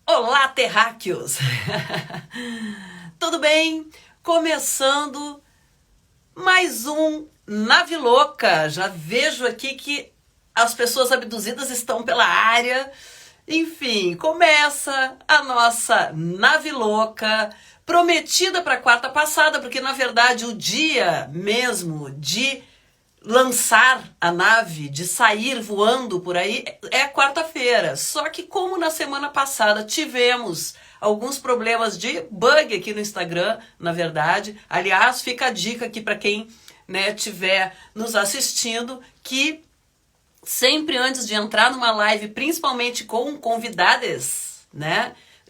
Olá, terráqueos! Tudo bem? Começando mais um Nave Louca. Já vejo aqui que as pessoas abduzidas estão pela área. Enfim, começa a nossa Nave Louca, prometida para quarta passada, porque na verdade o dia mesmo de lançar a nave, de sair voando por aí, é quarta-feira. Só que como na semana passada tivemos alguns problemas de bug aqui no Instagram, na verdade, aliás, fica a dica aqui para quem estiver nos assistindo, que sempre antes de entrar numa live, principalmente com convidadas,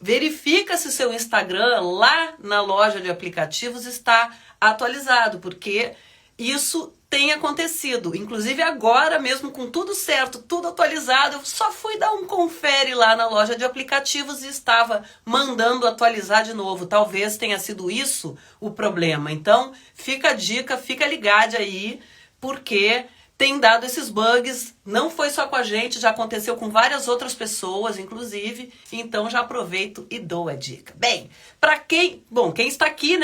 verifica se o seu Instagram lá na loja de aplicativos está atualizado, porque isso tem acontecido. Inclusive agora mesmo com tudo certo, tudo atualizado, eu só fui dar um confere lá na loja de aplicativos e estava mandando atualizar de novo. Talvez tenha sido isso o problema. Então fica a dica, fica ligado aí, porque tem dado esses bugs, não foi só com a gente, já aconteceu com várias outras pessoas, inclusive, então já aproveito e dou a dica. Bem, quem está aqui,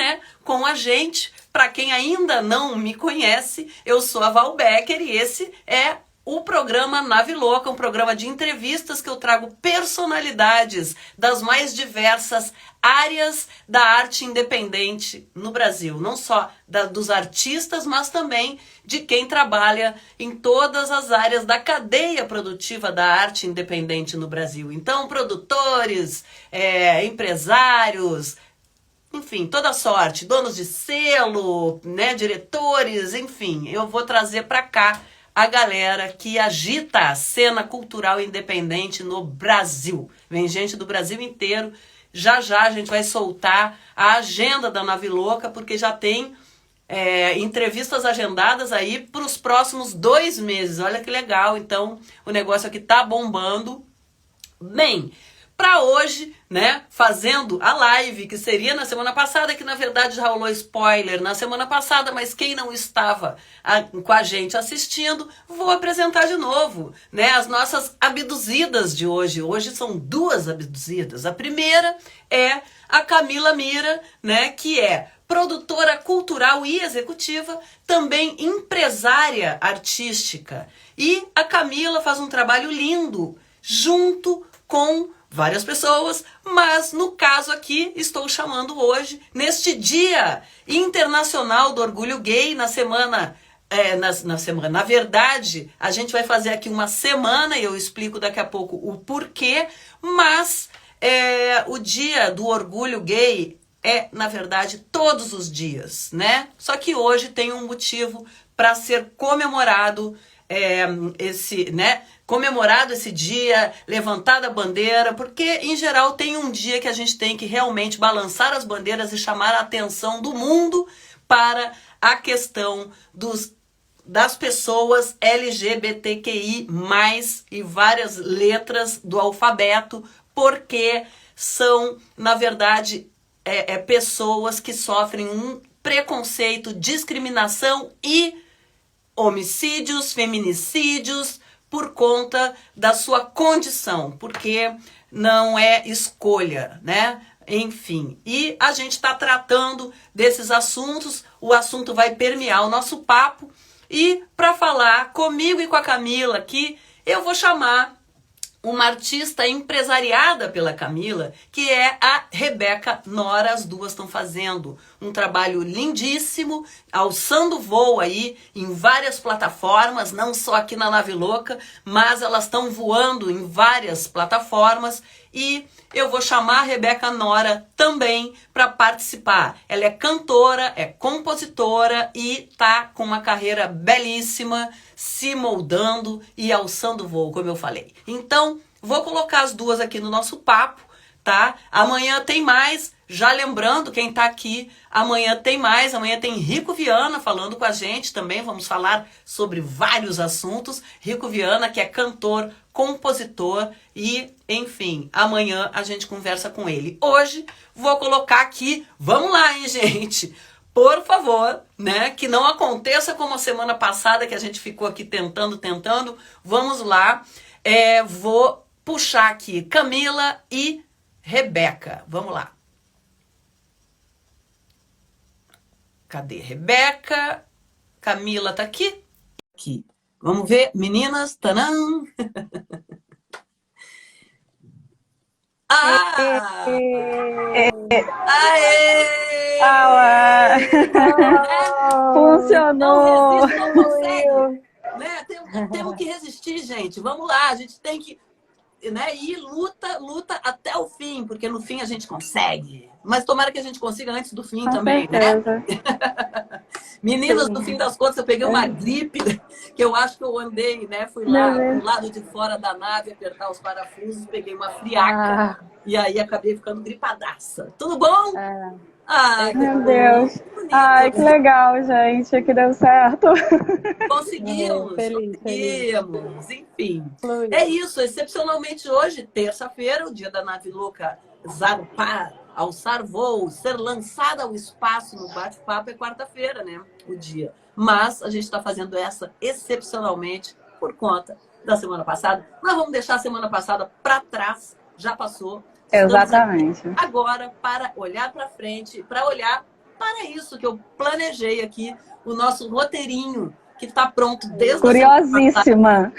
com a gente, para quem ainda não me conhece, eu sou a Val Becker e esse é o programa Nave Louca, um programa de entrevistas que eu trago personalidades das mais diversas áreas da arte independente no Brasil. Não só dos artistas, mas também de quem trabalha em todas as áreas da cadeia produtiva da arte independente no Brasil. Então, produtores, empresários, enfim, toda sorte, donos de selo, diretores, enfim, eu vou trazer para cá a galera que agita a cena cultural independente no Brasil. Vem gente do Brasil inteiro. Já a gente vai soltar a agenda da Nave Louca, porque já tem entrevistas agendadas aí para os próximos 2 meses. Olha que legal, então o negócio aqui tá bombando. Bem, para hoje, fazendo a live, que seria na semana passada, que na verdade já rolou spoiler na semana passada, mas quem não estava com a gente assistindo, vou apresentar de novo, as nossas abduzidas de hoje. Hoje são 2 abduzidas. A primeira é a Camila Mira, que é produtora cultural e executiva, também empresária artística. E a Camila faz um trabalho lindo junto com várias pessoas, mas no caso aqui estou chamando hoje, neste Dia Internacional do Orgulho Gay, na verdade, a gente vai fazer aqui uma semana e eu explico daqui a pouco o porquê, mas o Dia do Orgulho Gay é, na verdade, todos os dias, Só que hoje tem um motivo para ser comemorado comemorado esse dia, levantada a bandeira, porque em geral tem um dia que a gente tem que realmente balançar as bandeiras e chamar a atenção do mundo para a questão das pessoas LGBTQI+, e várias letras do alfabeto, porque são, na verdade, pessoas que sofrem um preconceito, discriminação e homicídios, feminicídios, por conta da sua condição, porque não é escolha, Enfim, e a gente está tratando desses assuntos, o assunto vai permear o nosso papo, e para falar comigo e com a Camila aqui, eu vou chamar uma artista empresariada pela Camila, que é a Rebeca Nora. As duas estão fazendo um trabalho lindíssimo, alçando voo aí em várias plataformas, não só aqui na Nave Louca, mas elas estão voando em várias plataformas, e eu vou chamar a Rebeca Nora também para participar. Ela é cantora, é compositora e tá com uma carreira belíssima, se moldando e alçando voo, como eu falei. Então, vou colocar as duas aqui no nosso papo, tá? Amanhã tem mais. Já lembrando, quem tá aqui, amanhã tem mais. Amanhã tem Rico Viana falando com a gente também. Vamos falar sobre vários assuntos. Rico Viana, que é cantor, compositor e, enfim, amanhã a gente conversa com ele. Hoje, vou colocar aqui, vamos lá, hein, gente? Por favor, que não aconteça como a semana passada, que a gente ficou aqui tentando. Vamos lá. Vou puxar aqui Camila e Rebeca. Vamos lá. Cadê Rebeca? Camila tá aqui? Aqui. Vamos ver, meninas. Tanã! Ah! Aê! Ah, Não funcionou! resiste, não consegue. Né? Temos que resistir, gente. Vamos lá, a gente tem que, né, ir luta até o fim, porque no fim a gente consegue. Mas tomara que a gente consiga antes do fim Com também, né? certeza. Meninas, no fim Sim. das contas, eu peguei uma gripe, que eu acho que eu andei, né? Fui Meu lá pro Deus. lado de fora da nave apertar os parafusos, peguei uma friaca Ah, e aí acabei ficando gripadaça. Tudo bom? é. Ah, que Meu bom, Deus. que bonito. Ai, que legal, gente, que deu certo. Conseguimos, Feliz, feliz. conseguimos, enfim. É Fluiu. isso, excepcionalmente hoje, terça-feira, o dia da nave louca zarpar, alçar voo, ser lançada ao espaço no bate-papo é quarta-feira, né? O dia. Mas a gente está fazendo essa excepcionalmente por conta da semana passada. Nós vamos deixar a semana passada para trás, já passou. Estamos aqui Exatamente. agora para olhar para frente, para olhar para isso que eu planejei aqui, o nosso roteirinho que está pronto desde a semana passada. Curiosíssima.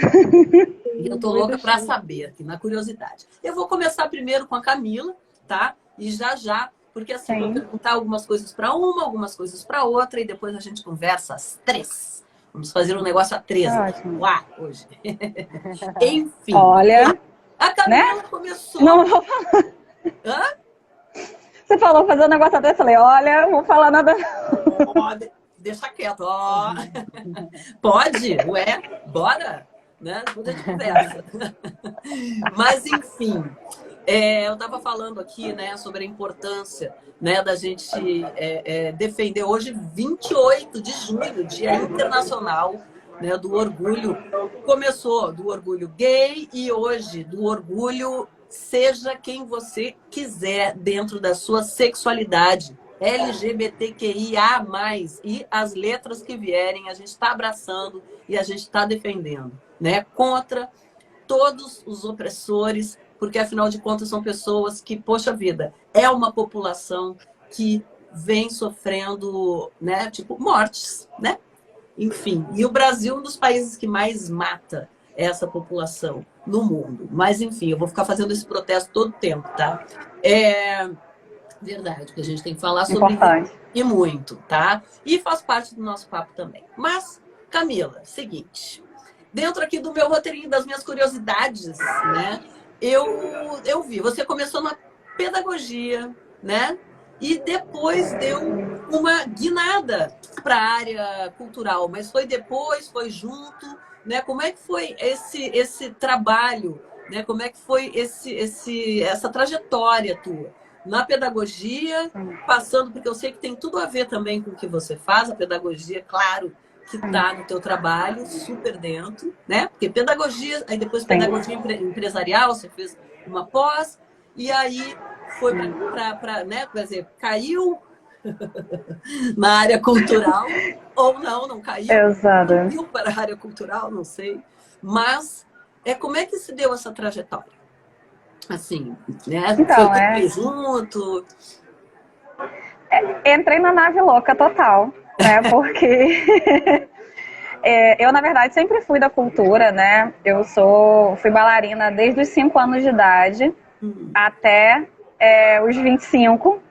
E eu tô Muito louca para chique. saber, aqui na curiosidade. Eu vou começar primeiro com a Camila, tá? E já, porque assim, vou Sim, perguntar algumas coisas para uma, algumas coisas para outra, e depois a gente conversa às três. Vamos fazer um negócio a três tá aqui. ótimo. Uá, hoje. Enfim, vamos lá. Olha, A né? Camila começou. Não vou... Hã? Você falou fazer um negócio até, eu falei, olha, não vou falar nada. Ó, deixa quieto. Ó. Pode? Ué, bora? Né? Depois a gente conversa. Mas, enfim, eu estava falando aqui, né, sobre a importância, né, da gente defender hoje, 28 de junho, Dia Internacional, né, do Orgulho. Começou do orgulho gay e hoje do orgulho seja quem você quiser dentro da sua sexualidade. LGBTQIA+, e as letras que vierem, a gente está abraçando e a gente está defendendo, né? Contra todos os opressores, porque afinal de contas são pessoas que, poxa vida, é uma população que vem sofrendo, né, tipo, mortes, né? Enfim, e o Brasil é um dos países que mais mata essa população no mundo. Mas, enfim, eu vou ficar fazendo esse protesto todo o tempo, tá? É verdade, que a gente tem que falar sobre isso Importante. e muito, tá? E faz parte do nosso papo também. Mas, Camila, seguinte, dentro aqui do meu roteirinho, das minhas curiosidades, né? Eu vi, você começou na pedagogia, né? E depois deu uma guinada para a área cultural, mas foi depois, foi junto, né? Como é que foi esse trabalho, né? Como é que foi essa trajetória tua na pedagogia, passando, porque eu sei que tem tudo a ver também com o que você faz, a pedagogia, claro, que está no teu trabalho, super dentro, né? Porque pedagogia, aí depois Sim. pedagogia empresarial, você fez uma pós, e aí foi para, né? Quer dizer, caiu na área cultural, ou não caiu, Exato. subiu para a área cultural, não sei. Mas como é que se deu essa trajetória? Assim, né? Foi Então, tudo bem junto? entrei na nave louca total, né? Porque eu, na verdade, sempre fui da cultura, né? Fui bailarina desde os 5 anos de idade até os 25.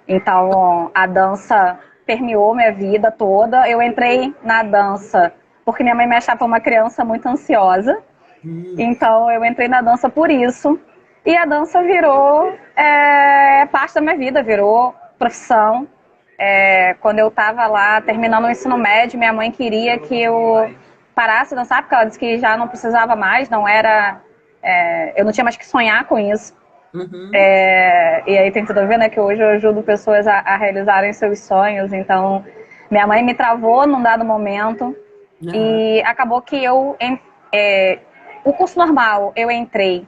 Então, a dança permeou minha vida toda. Eu entrei na dança porque minha mãe me achava uma criança muito ansiosa. Então, eu entrei na dança por isso. E a dança virou parte da minha vida, virou profissão. Quando eu estava lá terminando o ensino médio, minha mãe queria que eu parasse de dançar, porque ela disse que já não precisava mais, não era, eu não tinha mais que sonhar com isso. Uhum. E aí tem tudo a ver, né, que hoje eu ajudo pessoas a realizarem seus sonhos. Então, minha mãe me travou num dado momento e acabou que o curso normal, eu entrei.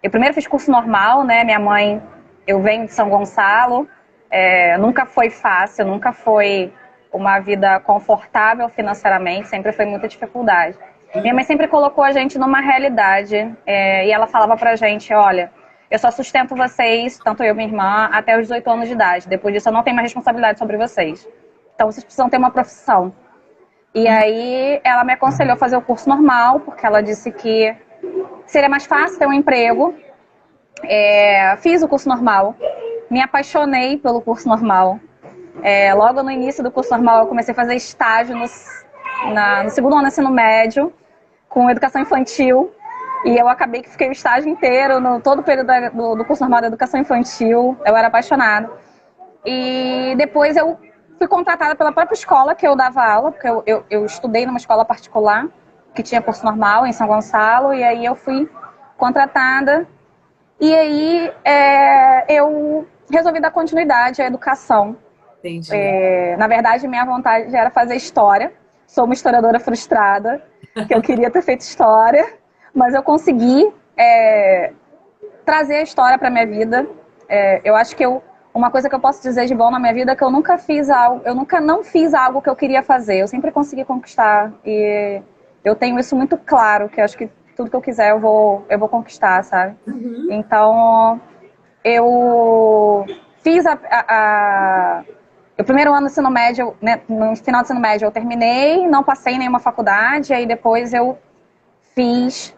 Eu primeiro fiz curso normal, né? Minha mãe, eu venho de São Gonçalo, nunca foi fácil, nunca foi uma vida confortável financeiramente, sempre foi muita dificuldade. Minha mãe sempre colocou a gente numa realidade, e ela falava pra gente, olha, eu só sustento vocês, tanto eu e minha irmã, até os 18 anos de idade. Depois disso eu não tenho mais responsabilidade sobre vocês. Então vocês precisam ter uma profissão. E aí ela me aconselhou a fazer o curso normal, porque ela disse que seria mais fácil ter um emprego. Fiz o curso normal, me apaixonei pelo curso normal. Logo no início do curso normal eu comecei a fazer estágio no segundo ano do ensino médio, com educação infantil. E eu acabei que fiquei o estágio inteiro, todo o período do curso normal da educação infantil. Eu era apaixonada. E depois eu fui contratada pela própria escola que eu dava aula, porque eu estudei numa escola particular, que tinha curso normal em São Gonçalo, e aí eu fui contratada. E aí eu resolvi dar continuidade à educação. Entendi. Na verdade, minha vontade era fazer história. Sou uma historiadora frustrada, que eu queria ter feito história, mas eu consegui trazer a história para minha vida. Eu acho que uma coisa que eu posso dizer de bom na minha vida é que eu nunca não fiz algo que eu queria fazer. Eu sempre consegui conquistar. E eu tenho isso muito claro, que eu acho que tudo que eu quiser eu vou conquistar, sabe? Uhum. Então, eu fiz o primeiro ano do ensino médio, né, no final do ensino médio eu terminei, não passei em nenhuma faculdade, aí depois eu fiz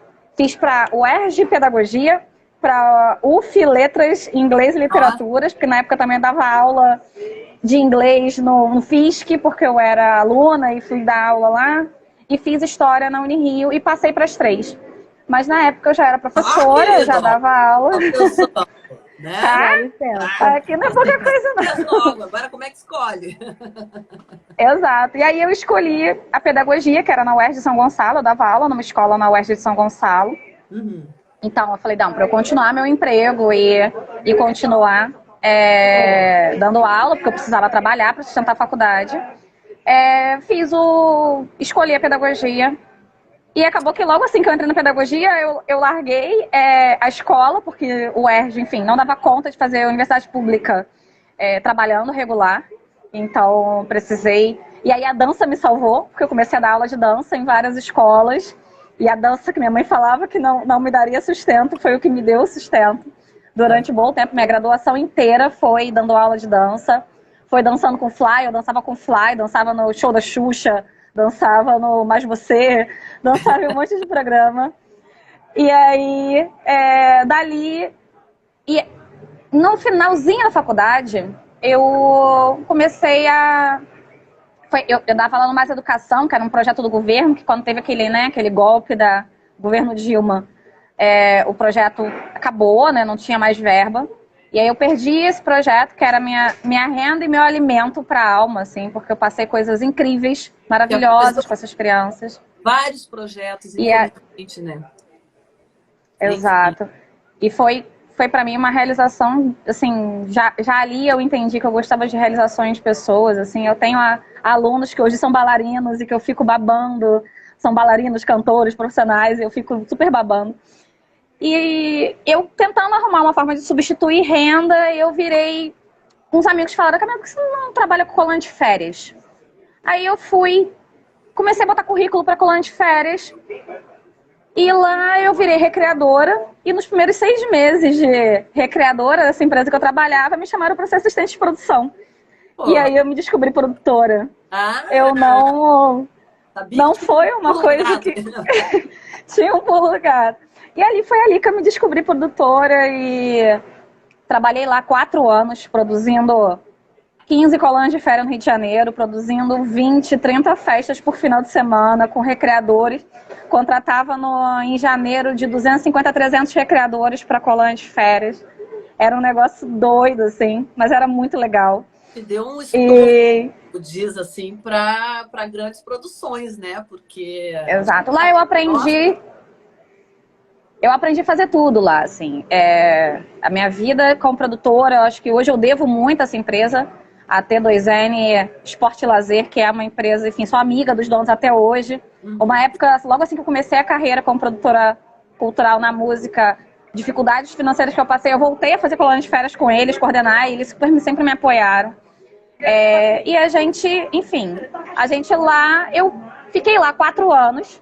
para o UERJ Pedagogia, para UF Letras, Inglês e Literaturas, porque na época também dava aula de inglês no FISC, porque eu era aluna e fui dar aula lá, e fiz História na Unirio e passei para as 3. Mas na época eu já era professora, eu já dava aula. Né? Aqui não é pouca coisa, não. Agora como é que escolhe? Exato. E aí eu escolhi a pedagogia, que era na UERJ de São Gonçalo. Eu dava aula numa escola na UERJ de São Gonçalo. Uhum. Então eu falei, não, para eu continuar meu emprego e continuar dando aula, porque eu precisava trabalhar para sustentar a faculdade, escolhi a pedagogia. E acabou que logo assim que eu entrei na pedagogia, eu larguei a escola, porque o UERJ, enfim, não dava conta de fazer a universidade pública trabalhando regular. Então, precisei... E aí a dança me salvou, porque eu comecei a dar aula de dança em várias escolas. E a dança que minha mãe falava que não me daria sustento, foi o que me deu sustento. Durante um bom tempo, minha graduação inteira foi dando aula de dança. Foi dançando com Fly, eu dançava com Fly, dançava no show da Xuxa, dançava no Mais Você, dançava em um monte de programa. E aí, dali... E no finalzinho da faculdade, eu comecei eu dava aula no Mais Educação, que era um projeto do governo, que quando teve aquele golpe do governo Dilma, o projeto acabou, né, não tinha mais verba. E aí eu perdi esse projeto, que era minha renda e meu alimento para a alma, assim, porque eu passei coisas incríveis, maravilhosas com essas crianças. Vários projetos, infelizmente, né? Exato. E foi para mim uma realização, assim, já ali eu entendi que eu gostava de realizações de pessoas, assim, eu tenho alunos que hoje são bailarinos e que eu fico babando, são bailarinos, cantores, profissionais, e eu fico super babando. E eu tentando arrumar uma forma de substituir renda, eu virei... Uns amigos falaram, Camila, por que você não trabalha com colônia de férias? Aí eu comecei a botar currículo para colônia de férias, e lá eu virei recreadora, e nos primeiros 6 meses de recreadora, dessa empresa que eu trabalhava, me chamaram para ser assistente de produção. Pô. E aí eu me descobri produtora. Eu não foi uma coisa que... Tinha um pulo do gato. E foi ali que eu me descobri produtora e trabalhei lá 4 anos produzindo 15 colônias de férias no Rio de Janeiro, produzindo 20, 30 festas por final de semana com recreadores. Contratava em janeiro de 250 a 300 recreadores para colônia de férias. Era um negócio doido, assim, mas era muito legal. Te deu um estudo, diz assim, para grandes produções, né? Porque... Exato. Lá eu aprendi... Eu aprendi a fazer tudo lá, assim. A minha vida como produtora, eu acho que hoje eu devo muito a essa empresa, a T2N Esporte e Lazer, que é uma empresa, enfim, sou amiga dos donos até hoje. Uma época, logo assim que eu comecei a carreira como produtora cultural na música, dificuldades financeiras que eu passei, eu voltei a fazer colônia de férias com eles, coordenar, e eles sempre me apoiaram. E a gente, enfim, eu fiquei lá 4 anos.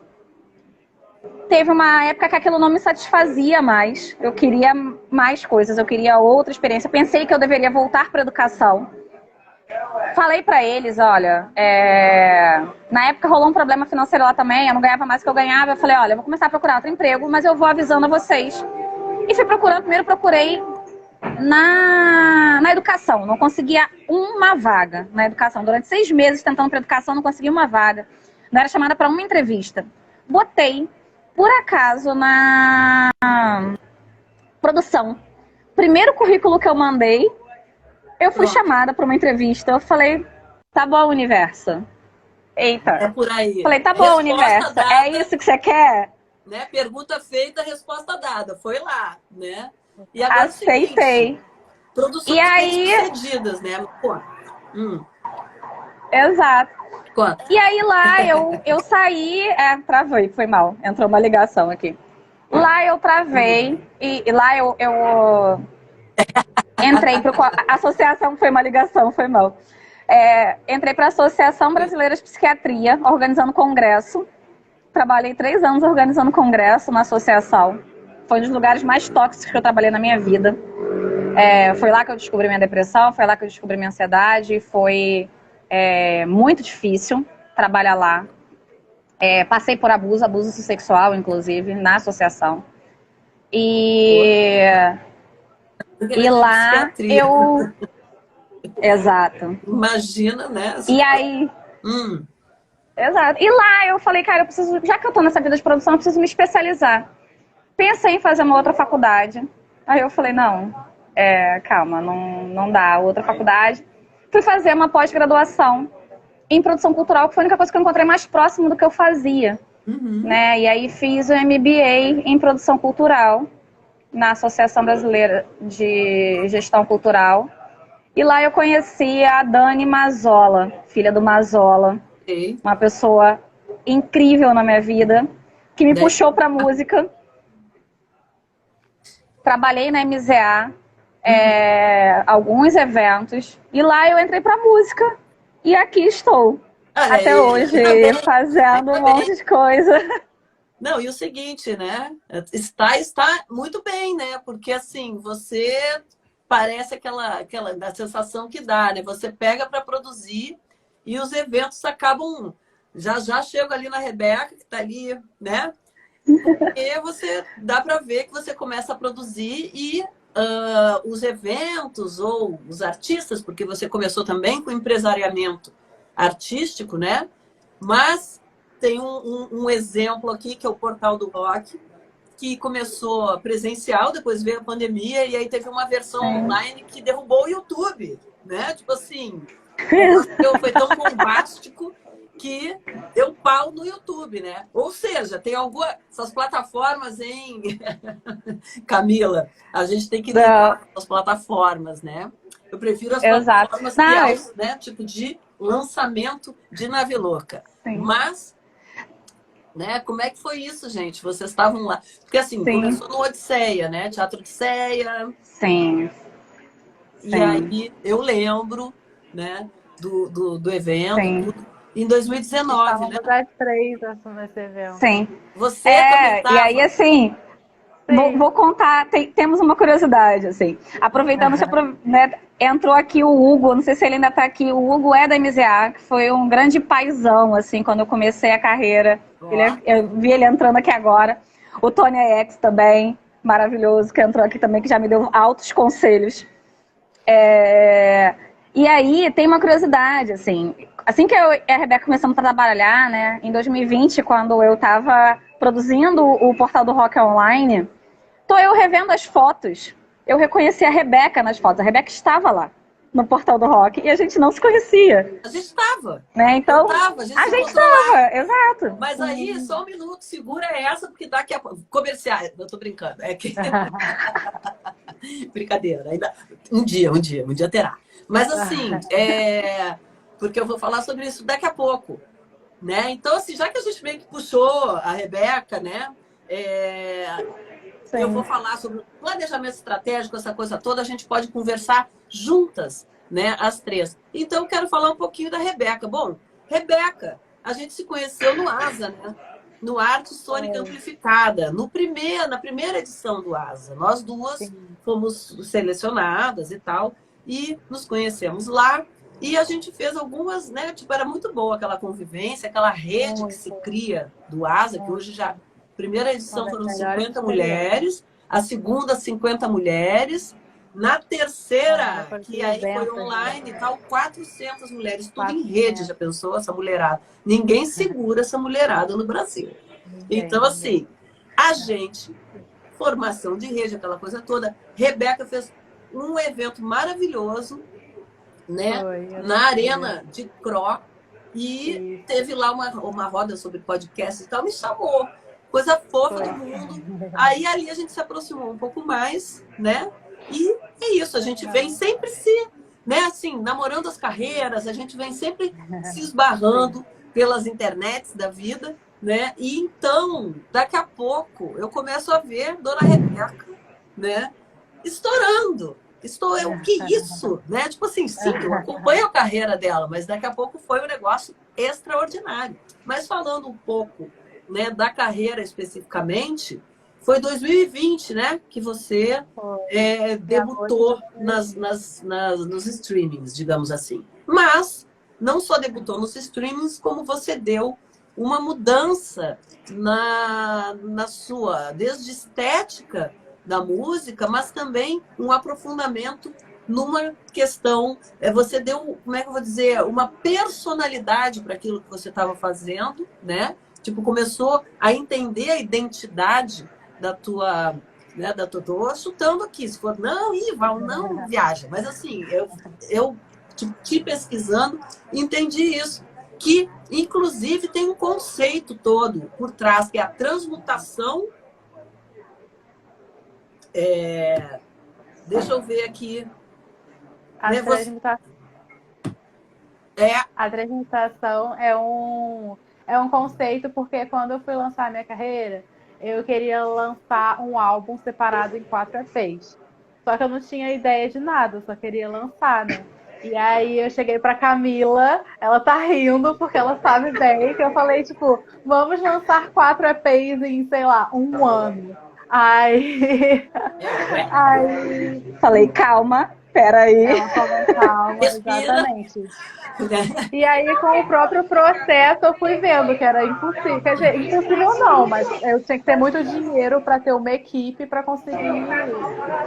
teve uma época que aquilo não me satisfazia mais. Eu queria mais coisas, eu queria outra experiência. Eu pensei que eu deveria voltar para a educação. Falei para eles, olha, na época rolou um problema financeiro lá também, eu não ganhava mais do que eu ganhava. Eu falei, olha, eu vou começar a procurar outro emprego, mas eu vou avisando a vocês. E fui procurando, primeiro procurei na educação. Não conseguia uma vaga na educação. Durante 6 meses tentando para educação, não conseguia uma vaga. Não era chamada para uma entrevista. Botei, por acaso, na produção. Primeiro currículo que eu mandei, eu fui chamada para uma entrevista. Eu falei, tá bom, universo. Eita. É por aí. Falei, tá bom, resposta universo. Dada, é isso que você quer? Né? Pergunta feita, resposta dada. Foi lá, né? E agora aceitei. É o seguinte, produções e aí sucedidas, né? Pô. Exato. Conta. E aí lá eu saí, travei, foi mal. Entrou uma ligação aqui. Lá eu travei e lá eu entrei para a associação, foi uma ligação, foi mal. Entrei para a Associação Brasileira de Psiquiatria, organizando congresso. Trabalhei 3 anos organizando congresso na associação. Foi um dos lugares mais tóxicos que eu trabalhei na minha vida. Foi lá que eu descobri minha depressão, foi lá que eu descobri minha ansiedade. Foi muito difícil trabalhar lá. Passei por abuso sexual, inclusive, na associação. E lá eu... Exato. Imagina, né? E aí... Exato. E lá eu falei, cara, eu preciso, já que eu tô nessa vida de produção, eu preciso me especializar. Pensei em fazer uma outra faculdade. Aí eu falei, não, calma, não dá outra faculdade. Fui fazer uma pós-graduação em produção cultural, que foi a única coisa que eu encontrei mais próximo do que eu fazia. Né? E aí fiz o MBA em produção cultural na Associação Brasileira de Gestão Cultural. E lá eu conheci a Dani Mazzola, filha do Mazzola. Uma pessoa incrível na minha vida, que me puxou pra música. Trabalhei na MZA, alguns eventos, e lá eu entrei pra música. E aqui estou, até hoje, fazendo um monte de coisa. Não, e o seguinte, né? Está muito bem, né? Porque assim, você parece aquela da sensação que dá, né? Você pega para produzir e os eventos acabam... Já chego ali na Rebeca, que está ali, né? E você dá para ver que você começa a produzir e os eventos ou os artistas, porque você começou também com empresariamento artístico, né? Mas tem um exemplo aqui, que é o Portal do Rock, que começou presencial, depois veio a pandemia, e aí teve uma versão online que derrubou o YouTube, né? Tipo assim, foi tão bombástico que deu pau no YouTube, né? Ou seja, tem essas plataformas, hein? Camila, a gente tem que lidar com as plataformas, né? Eu prefiro as plataformas que né? Tipo de lançamento de Navilouca. Mas, né? Como é que foi isso, gente? Vocês estavam lá? Porque assim, começou no Odisseia, né? Teatro Odisseia. Sim. E aí eu lembro, né? Do evento. Em 2019, né? As 3 nesse evento. Sim. Você também tava? E aí, assim, vou contar, temos uma curiosidade, assim. Aproveitando, né, entrou aqui o Hugo, não sei se ele ainda está aqui, o Hugo é da MZA, que foi um grande paizão, assim, quando eu comecei a carreira. Eu vi ele entrando aqui agora. O Tony X também, maravilhoso, que entrou aqui também, que já me deu altos conselhos. E aí, tem uma curiosidade, assim que eu e a Rebeca começamos a trabalhar, né, em 2020, quando eu estava produzindo o Portal do Rock online, tô eu revendo as fotos, eu reconheci a Rebeca nas fotos, a Rebeca estava lá no Portal do Rock e a gente não se conhecia. A gente estava. Né? Então, a gente estava, exato. Mas aí, só um minuto, segura essa, porque daqui a pouco... Comerciais, eu tô brincando. Brincadeira. Ainda... Um dia terá. Mas assim, porque eu vou falar sobre isso daqui a pouco, né? Então, assim, já que a gente meio que puxou a Rebeca, né? Eu vou falar sobre planejamento estratégico, essa coisa toda, a gente pode conversar juntas, né? As 3. Então, eu quero falar um pouquinho da Rebeca. Bom, Rebeca, a gente se conheceu no ASA, né? no Arte Sônica Amplificada, na primeira edição do Asa. Nós duas fomos selecionadas e tal, e nos conhecemos lá. E a gente fez algumas, né? Tipo, era muito boa aquela convivência, aquela rede que se cria do Asa, que hoje já... A primeira edição foram 50 mulheres, a segunda, 50 mulheres. Na terceira, que aí foi online e tal, 400 mulheres, tudo em rede, já pensou essa mulherada? Ninguém segura essa mulherada no Brasil. Então, assim, a gente, formação de rede, aquela coisa toda, Rebeca fez um evento maravilhoso, né, na Arena de Cro, e teve lá uma roda sobre podcast e tal, me chamou, coisa fofa do mundo. Aí ali a gente se aproximou um pouco mais, né? E é isso, a gente vem sempre né, assim, namorando as carreiras, a gente vem sempre se esbarrando pelas internets da vida, né? E então, daqui a pouco, eu começo a ver Dona Rebeca, né, estourando. O que isso? Né? Tipo assim, sim, eu acompanho a carreira dela, mas daqui a pouco foi um negócio extraordinário. Mas falando um pouco, né, da carreira especificamente, foi 2020, né, que você debutou nos streamings, digamos assim. Mas não só debutou nos streamings, como você deu uma mudança na sua, desde estética da música, mas também um aprofundamento numa questão, você deu, como é que eu vou dizer, uma personalidade para aquilo que você estava fazendo, né? Tipo, começou a entender a identidade da tua, né, tô chutando aqui, se for, não, Val, não viaja, mas assim, eu te pesquisando, entendi isso, que inclusive tem um conceito todo por trás, que é a transmutação. Deixa eu ver aqui. A transmutação é um conceito, porque quando eu fui lançar a minha carreira, eu queria lançar um álbum separado em 4 EPs. Só que eu não tinha ideia de nada, eu só queria lançar, né? E aí eu cheguei pra Camila, ela tá rindo porque ela sabe bem que eu falei, tipo, vamos lançar 4 EPs em, sei lá, um ano. Aí falei, calma, peraí. Ela falou, calma, exatamente. E aí, com o próprio processo, eu fui vendo que era impossível. Quer dizer, impossível não, mas eu tinha que ter muito dinheiro para ter uma equipe para conseguir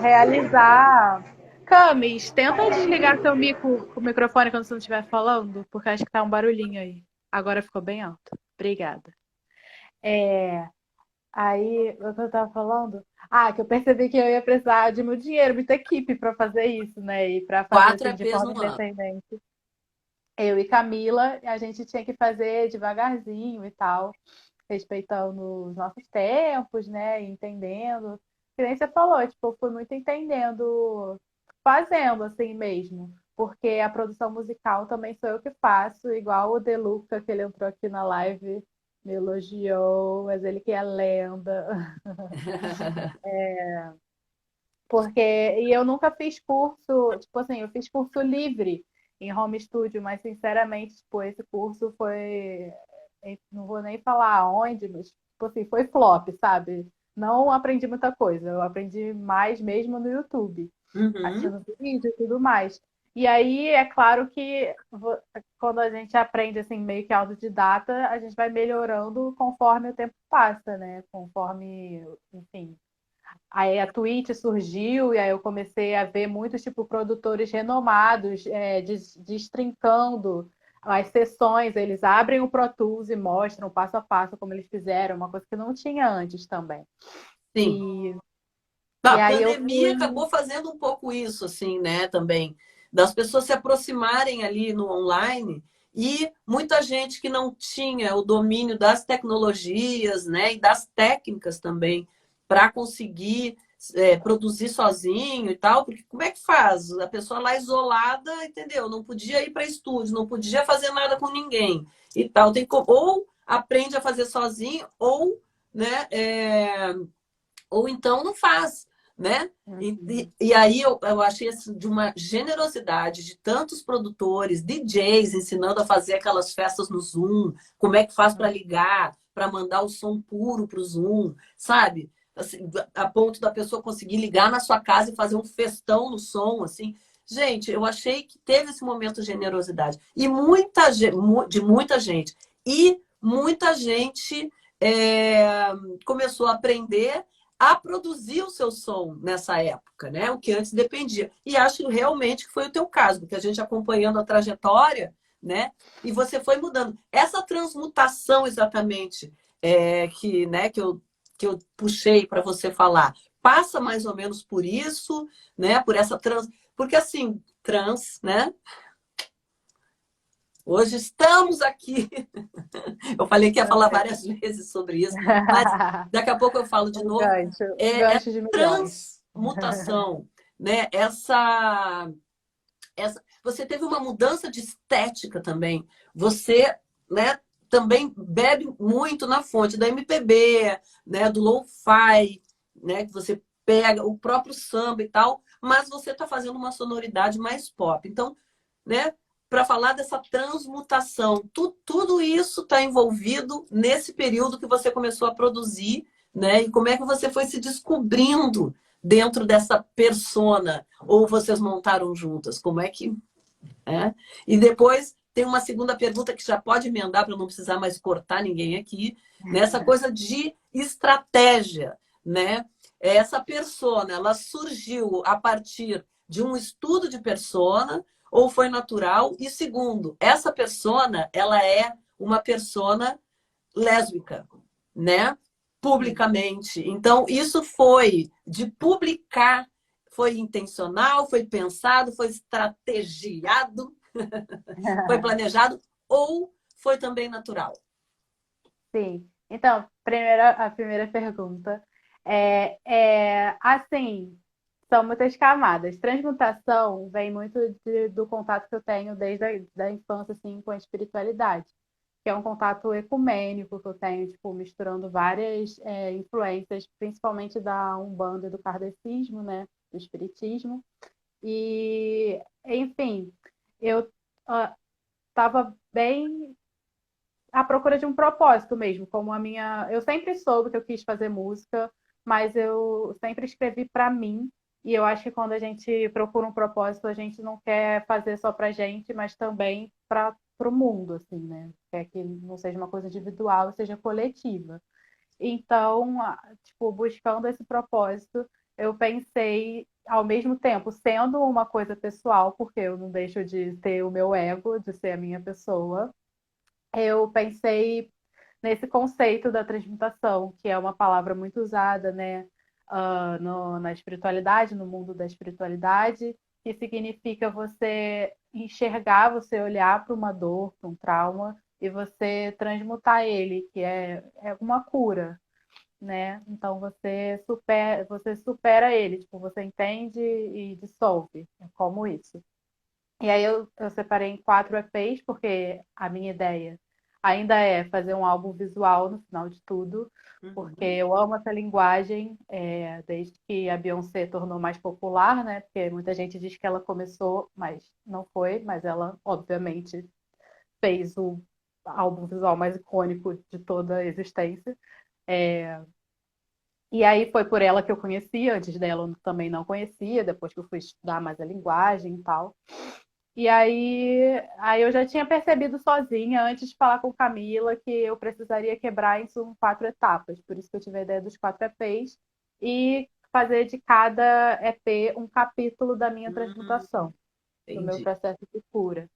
realizar. Camis, tenta desligar seu microfone quando você não estiver falando, porque acho que tá um barulhinho aí. Agora ficou bem alto. Obrigada. Aí, o que eu tava falando? Que eu percebi que eu ia precisar de muito dinheiro, muita equipe para fazer isso, né? E para fazer assim, de forma independente. Eu e Camila, a gente tinha que fazer devagarzinho e tal, respeitando os nossos tempos, né? Entendendo. Que nem você falou, tipo, eu fui muito entendendo, fazendo assim mesmo. Porque a produção musical também sou eu que faço, igual o Deluca, que ele entrou aqui na live, me elogiou, mas ele que é lenda. E eu nunca fiz curso, tipo assim, eu fiz curso livre em home studio, mas sinceramente, tipo, esse curso foi, não vou nem falar aonde, mas tipo assim, foi flop, sabe? Não aprendi muita coisa, eu aprendi mais mesmo no YouTube, assistindo vídeo e tudo mais. E aí, é claro que quando a gente aprende assim, meio que autodidata, a gente vai melhorando conforme o tempo passa, né? Conforme, enfim. Aí a Twitch surgiu e aí eu comecei a ver muitos tipo produtores renomados destrincando as sessões. Eles abrem o Pro Tools e mostram passo a passo como eles fizeram, uma coisa que não tinha antes também. Sim. A pandemia acabou fazendo um pouco isso, assim, né, também. Das pessoas se aproximarem ali no online e muita gente que não tinha o domínio das tecnologias, né, e das técnicas também para conseguir produzir sozinho e tal, porque como é que faz? A pessoa lá isolada, entendeu? Não podia ir para estúdio, não podia fazer nada com ninguém e tal. Ou aprende a fazer sozinho, ou, né, ou então não faz, né? E aí eu achei assim, de uma generosidade de tantos produtores, DJs ensinando a fazer aquelas festas no Zoom, como é que faz para ligar, para mandar o som puro para o Zoom, sabe? Assim, a ponto da pessoa conseguir ligar na sua casa e fazer um festão no som, assim. Gente, eu achei que teve esse momento de generosidade. E de muita gente. E muita gente começou a aprender a produzir o seu som nessa época, né? O que antes dependia. E acho realmente que foi o teu caso, porque a gente acompanhando a trajetória, né? E você foi mudando. Essa transmutação exatamente que eu puxei para você falar, passa mais ou menos por isso, né? Por essa porque assim, né? Hoje estamos aqui. Eu falei que ia falar várias vezes sobre isso, mas daqui a pouco eu falo de novo. Um gancho de milhões. Transmutação, né? Você teve uma mudança de estética também. Você, né, também bebe muito na fonte da MPB, né, do lo-fi, né, que você pega o próprio samba e tal, mas você está fazendo uma sonoridade mais pop. Então, né, para falar dessa transmutação, tudo isso está envolvido nesse período que você começou a produzir, né? E como é que você foi se descobrindo dentro dessa persona? Ou vocês montaram juntas? Como é que é? E depois tem uma segunda pergunta que já pode emendar para não precisar mais cortar ninguém aqui, nessa coisa de estratégia, né? Essa persona, ela surgiu a partir de um estudo de persona ou foi natural? E segundo, essa persona, ela é uma persona lésbica, né? Publicamente. Então, isso foi de publicar, foi intencional, foi pensado, foi estrategiado, foi planejado ou foi também natural? Sim. Então, a primeira pergunta assim, são muitas camadas. Transmutação vem muito do contato que eu tenho desde da infância, assim, com a espiritualidade, que é um contato ecumênico que eu tenho, tipo, misturando várias influências, principalmente da Umbanda e do kardecismo, né, do espiritismo. E, enfim, eu estava bem à procura de um propósito mesmo, como a minha. Eu sempre soube que eu quis fazer música, mas eu sempre escrevi para mim. E eu acho que quando a gente procura um propósito, a gente não quer fazer só pra gente, mas também para o mundo, assim, né? Quer que não seja uma coisa individual, seja coletiva. Então, tipo, buscando esse propósito, eu pensei, ao mesmo tempo, sendo uma coisa pessoal, porque eu não deixo de ter o meu ego, de ser a minha pessoa, eu pensei nesse conceito da transmutação, que é uma palavra muito usada, né, na espiritualidade, no mundo da espiritualidade, que significa você enxergar, você olhar para uma dor, para um trauma, e você transmutar ele, que é uma cura, né? Então você supera ele, tipo, você entende e dissolve. É como isso. E aí eu separei em 4 EPs, porque a minha ideia ainda é fazer um álbum visual no final de tudo, porque Uhum. eu amo essa linguagem, desde que a Beyoncé tornou mais popular, né? Porque muita gente diz que ela começou, mas não foi, mas ela, obviamente, fez o álbum visual mais icônico de toda a existência. E aí foi por ela que eu conhecia, antes dela eu também não conhecia, depois que eu fui estudar mais a linguagem e tal. E aí eu já tinha percebido sozinha, antes de falar com Camila, que eu precisaria quebrar isso em 4 etapas. Por isso que eu tive a ideia dos 4 EPs e fazer de cada EP um capítulo da minha transmutação, do meu Entendi. processo de cura.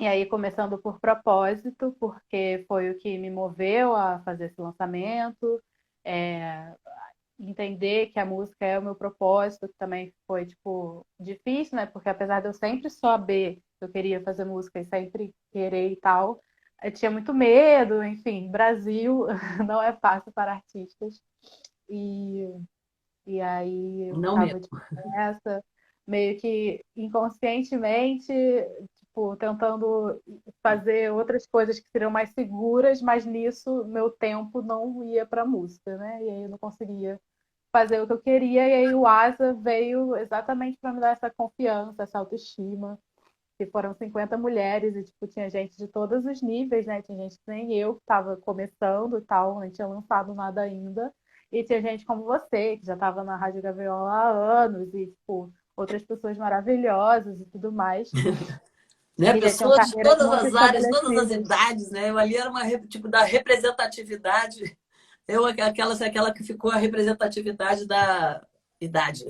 E aí, começando por propósito, porque foi o que me moveu a fazer esse lançamento, é, entender que a música é o meu propósito, que também foi, tipo, difícil, né? Porque apesar de eu sempre saber que eu queria fazer música e sempre querer e tal, eu tinha muito medo, enfim, Brasil não é fácil para artistas. E, e aí eu Não ficava, mesmo. tipo, nessa, meio que inconscientemente, tipo, tentando fazer outras coisas que seriam mais seguras, mas nisso meu tempo não ia para música, né? E aí eu não conseguia fazer o que eu queria, e aí o Asa veio exatamente para me dar essa confiança, essa autoestima. que foram 50 mulheres e, tipo, tinha gente de todos os níveis, né? Tinha gente que nem eu, que estava começando e tal, não tinha lançado nada ainda. E tinha gente como você, que já estava na Rádio Gaviões há anos e, tipo, outras pessoas maravilhosas e tudo mais, Né? que já tinham Pessoas de carreiras todas muito as áreas, todas as estabelecidas. idades, né? Eu ali era uma tipo da representatividade. Eu aquela que ficou a representatividade da idade.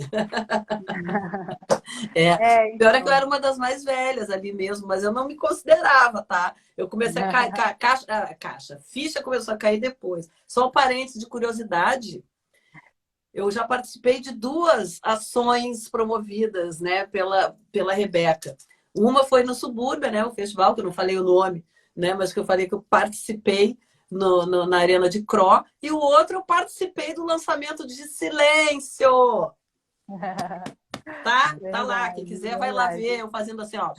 É, É, pior é que eu então. era uma das mais velhas ali mesmo, mas eu não me considerava, tá? Eu comecei a cair, ficha começou a cair depois. Só um parênteses de curiosidade, eu já participei de duas ações promovidas, né, pela Rebeca. Uma foi no Subúrbia, né, o festival, que eu não falei o nome, né, mas que eu falei que eu participei na Arena de Cro, e o outro eu participei do lançamento de Silêncio, tá? Tá lá, quem Verdade, quiser vai lá ver verdade. eu fazendo assim, ó.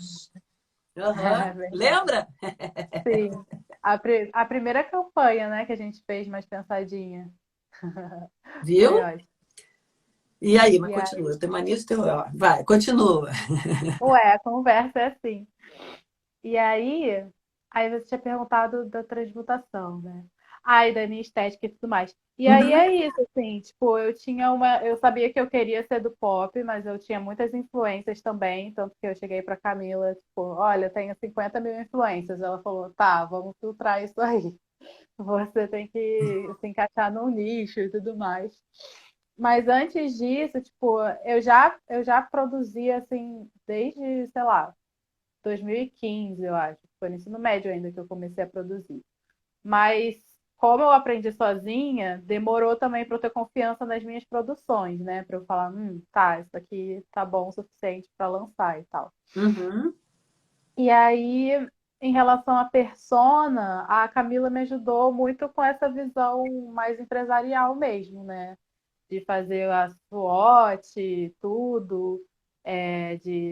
Uhum. Verdade. Lembra? Sim. A primeira campanha, né, que a gente fez mais pensadinha. Foi Viu? ótimo. E aí, mas E continua. aí, Eu tenho mania de ter. Vai, continua. ué, a conversa é assim. E aí você tinha perguntado da transmutação, né? Ai, da minha estética e tudo mais. E aí Uhum. é isso, assim, tipo, eu sabia que eu queria ser do pop, mas eu tinha muitas influências também, tanto que eu cheguei pra Camila, tipo, olha, eu tenho 50 mil influências. Ela falou, tá, vamos filtrar isso aí. Você tem que se encaixar num nicho e tudo mais. Mas antes disso, tipo, eu já produzia, assim, desde, sei lá, 2015, eu acho. Foi no ensino médio ainda que eu comecei a produzir. Mas como eu aprendi sozinha, demorou também para eu ter confiança nas minhas produções, né? Para eu falar, tá, isso aqui tá bom o suficiente para lançar e tal. Uhum. E aí, em relação à persona, a Camila me ajudou muito com essa visão mais empresarial mesmo, né? De fazer a SWOT, tudo,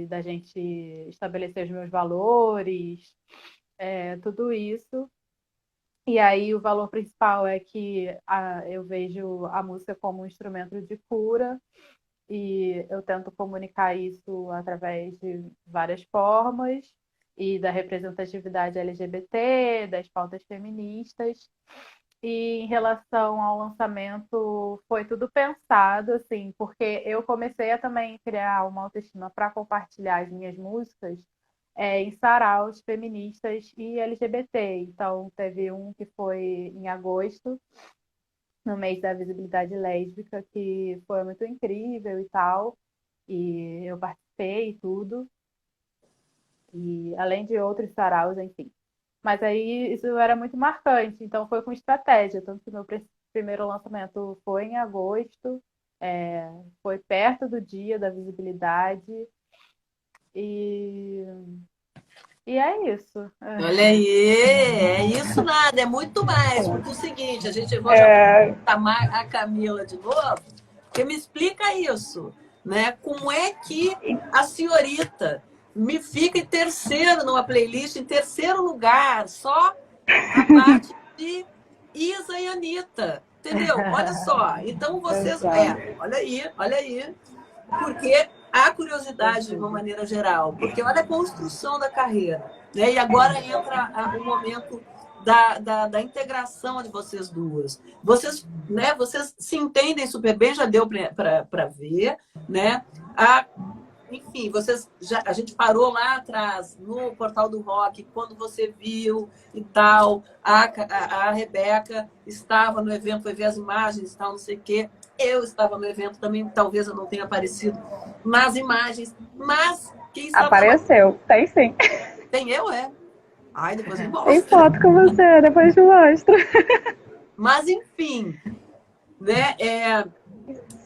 da gente estabelecer os meus valores, tudo isso. E aí o valor principal é que eu vejo a música como um instrumento de cura e eu tento comunicar isso através de várias formas e da representatividade LGBT, das pautas feministas. E em relação ao lançamento, foi tudo pensado, assim, porque eu comecei a também criar uma autoestima para compartilhar as minhas músicas em saraus feministas e LGBT. Então, teve um que foi em agosto, no mês da visibilidade lésbica, que foi muito incrível e tal. E eu participei e tudo. E além de outros saraus, enfim. Mas aí isso era muito marcante, então foi com estratégia. Tanto que meu primeiro lançamento foi em agosto, foi perto do dia da visibilidade, e, e é isso. Olha aí, é isso nada, é muito mais. Porque é o seguinte, eu vou já É, chamar a Camila de novo, porque me explica isso, né? Como é que a senhorita me fica em terceiro numa playlist, em terceiro lugar, só abaixo de Isa e Anitta, entendeu? Olha só, então vocês, exato. olha aí, porque a curiosidade de uma maneira geral, porque olha a construção da carreira, né? E agora entra o momento da integração de vocês duas. Vocês, né, vocês se entendem super bem, já deu para ver, né? Enfim, a gente parou lá atrás no Portal do Rock, quando você viu e tal, a Rebeca estava no evento, foi ver as imagens e tal, não sei o quê. Eu estava no evento também, talvez eu não tenha aparecido nas imagens, mas quem estava lá, Apareceu. Tem sim. tem eu, é. Ai, depois me Tem mostra. foto com você, depois te mostro. Mas, enfim, né?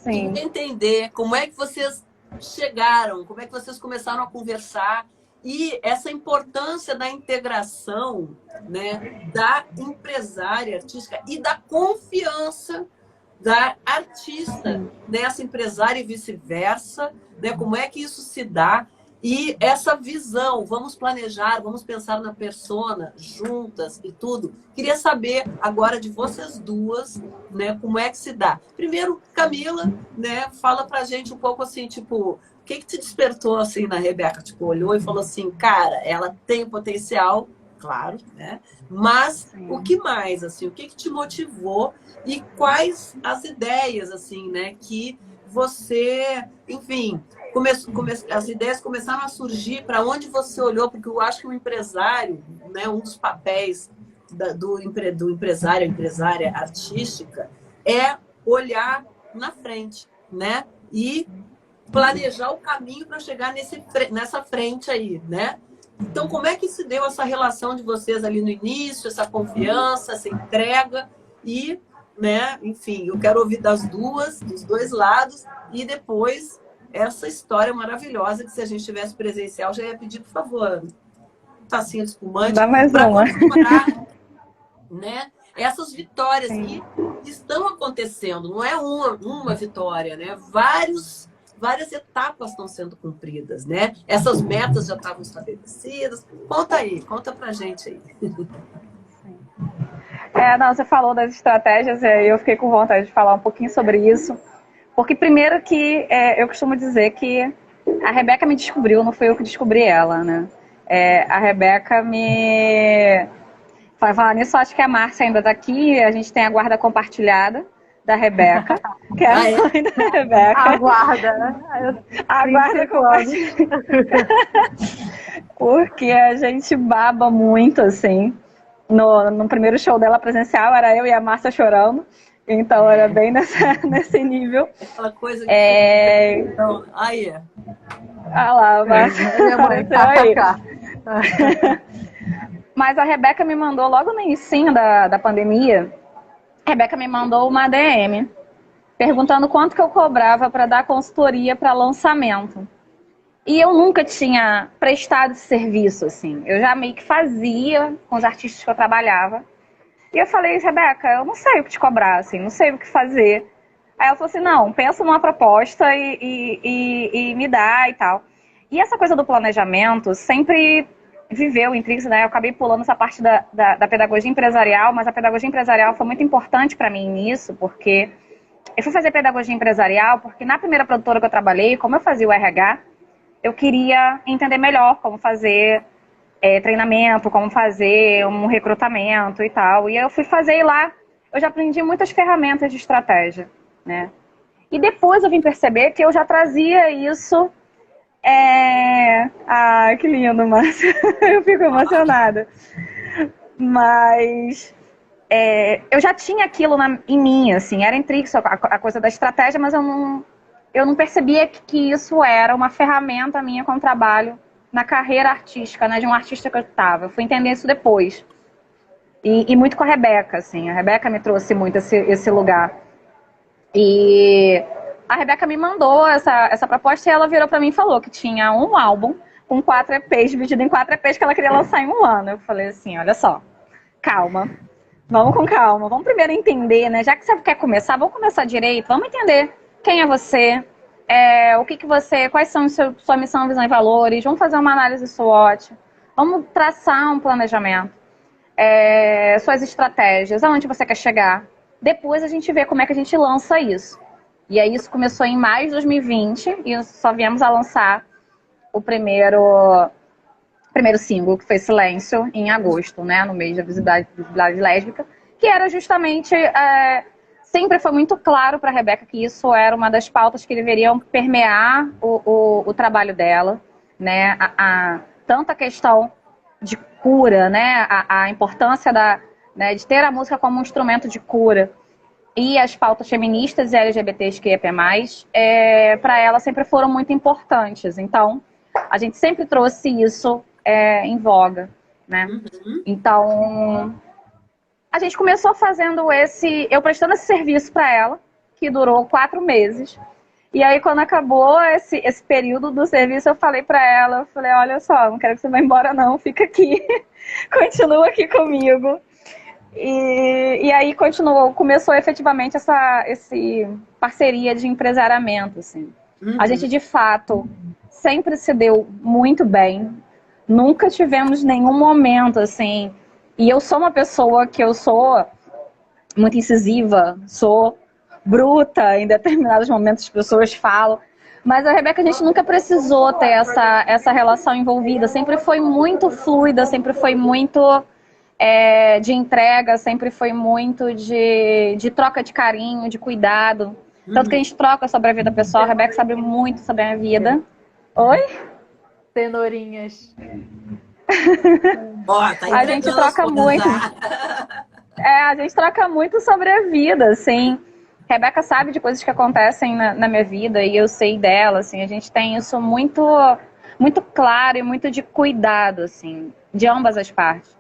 Sim. Queria entender como é que vocês chegaram, como é que vocês começaram a conversar e essa importância da integração, né, da empresária artística e da confiança da artista nessa empresária e vice-versa, né? Como é que isso se dá? E essa visão, vamos planejar, vamos pensar na persona juntas e tudo. Queria saber agora de vocês duas, né, como é que se dá. Primeiro, Camila, né, fala pra gente um pouco assim, tipo, o que te despertou assim na Rebeca? Tipo, olhou e falou assim, cara, ela tem potencial, claro, né? Mas Sim. o que mais, assim, o que te motivou e quais as ideias, assim, né, que você, enfim, as ideias começaram a surgir para onde você olhou, porque eu acho que o empresário, né, um dos papéis do empresário, empresária artística, é olhar na frente, né? E planejar o caminho para chegar nessa frente aí, né? Então, como é que se deu essa relação de vocês ali no início, essa confiança, essa entrega e, né, enfim, eu quero ouvir dos dois lados e depois essa história maravilhosa que se a gente tivesse presencial, já ia pedir, por favor, tacinha de espumante Dá mais para uma. comemorar, né, essas vitórias Sim. que estão acontecendo. Não é uma vitória, né? Várias etapas estão sendo cumpridas, né? Essas metas já estavam estabelecidas. Conta aí, conta pra gente aí. Não, você falou das estratégias e eu fiquei com vontade de falar um pouquinho sobre isso. Porque primeiro que eu costumo dizer que a Rebeca me descobriu, não fui eu que descobri ela, né? A Rebeca me... Falar nisso, acho que a Márcia ainda tá aqui, a gente tem a guarda compartilhada da Rebeca, que é a mãe da Rebeca. A guarda, né? A guarda compartilhada. Porque a gente baba muito, assim. No primeiro show dela presencial, era eu e a Márcia chorando. Então, era bem nesse nível. Aquela coisa que... Então, aí. Ah lá, a Márcia. Minha mãe, aí. KKK. Mas a Rebeca me mandou, logo no início da pandemia, a Rebeca me mandou uma DM perguntando quanto que eu cobrava para dar consultoria para lançamento. E eu nunca tinha prestado esse serviço, assim. Eu já meio que fazia com os artistas que eu trabalhava. E eu falei, Rebeca, eu não sei o que te cobrar, assim, não sei o que fazer. Aí ela falou assim, não, pensa numa proposta e me dá e tal. E essa coisa do planejamento sempre viveu intrínseco, né? Eu acabei pulando essa parte da pedagogia empresarial, mas a pedagogia empresarial foi muito importante para mim nisso, porque eu fui fazer pedagogia empresarial porque na primeira produtora que eu trabalhei, como eu fazia o RH, eu queria entender melhor como fazer treinamento, como fazer um recrutamento e tal. E eu fui fazer lá, eu já aprendi muitas ferramentas de estratégia, né? E depois eu vim perceber que eu já trazia isso. Ah, que lindo, Márcia. Eu fico emocionada. Mas eu já tinha aquilo em mim, assim, era intrínseco a coisa da estratégia, mas eu não percebia que isso era uma ferramenta minha com o trabalho na carreira artística, né, de um artista que eu estava. Eu fui entender isso depois. E muito com a Rebeca, assim. A Rebeca me trouxe muito esse lugar. E a Rebeca me mandou essa proposta e ela virou pra mim e falou que tinha um álbum com 4 EPs, dividido em 4 EPs que ela queria lançar em um ano. Eu falei assim, olha só, calma, vamos com calma, vamos primeiro entender, né? Já que você quer começar, vamos começar direito, vamos entender quem é você, o que você, quais são sua missão, visão e valores, vamos fazer uma análise SWOT, vamos traçar um planejamento, suas estratégias, aonde você quer chegar. Depois a gente vê como é que a gente lança isso. E aí isso começou em maio de 2020 e só viemos a lançar o primeiro single, que foi Silêncio, em agosto, né? No mês da visibilidade lésbica, que era justamente... sempre foi muito claro para a Rebeca que isso era uma das pautas que deveriam permear o trabalho dela, né? Tanto a questão de cura, né? A importância né, de ter a música como um instrumento de cura e as pautas feministas e LGBTQIA+, para ela sempre foram muito importantes. Então, a gente sempre trouxe isso em voga, né? Uhum. Então, a gente começou fazendo eu prestando esse serviço para ela, que durou 4 meses. E aí, quando acabou esse período do serviço, eu falei para ela, eu falei, olha só, não quero que você vá embora não, fica aqui, continua aqui comigo. E aí começou efetivamente essa parceria de empresariamento, assim. Uhum. A gente, de fato, sempre se deu muito bem. Nunca tivemos nenhum momento, assim... E eu sou uma pessoa que eu sou muito incisiva, sou bruta, em determinados momentos as pessoas falam. Mas a Rebeca, a gente nunca precisou ter essa relação envolvida. Sempre foi muito fluida, sempre foi muito de entrega, sempre foi muito de troca de carinho, de cuidado. Tanto que a gente troca sobre a vida pessoal. A Rebeca sabe muito sobre a minha vida. Oi? Cenourinhas. Ó, tá A gente troca muito. A gente troca muito sobre a vida, assim. Rebeca sabe de coisas que acontecem na minha vida e eu sei dela, assim. A gente tem isso muito, muito claro e muito de cuidado, assim, de ambas as partes.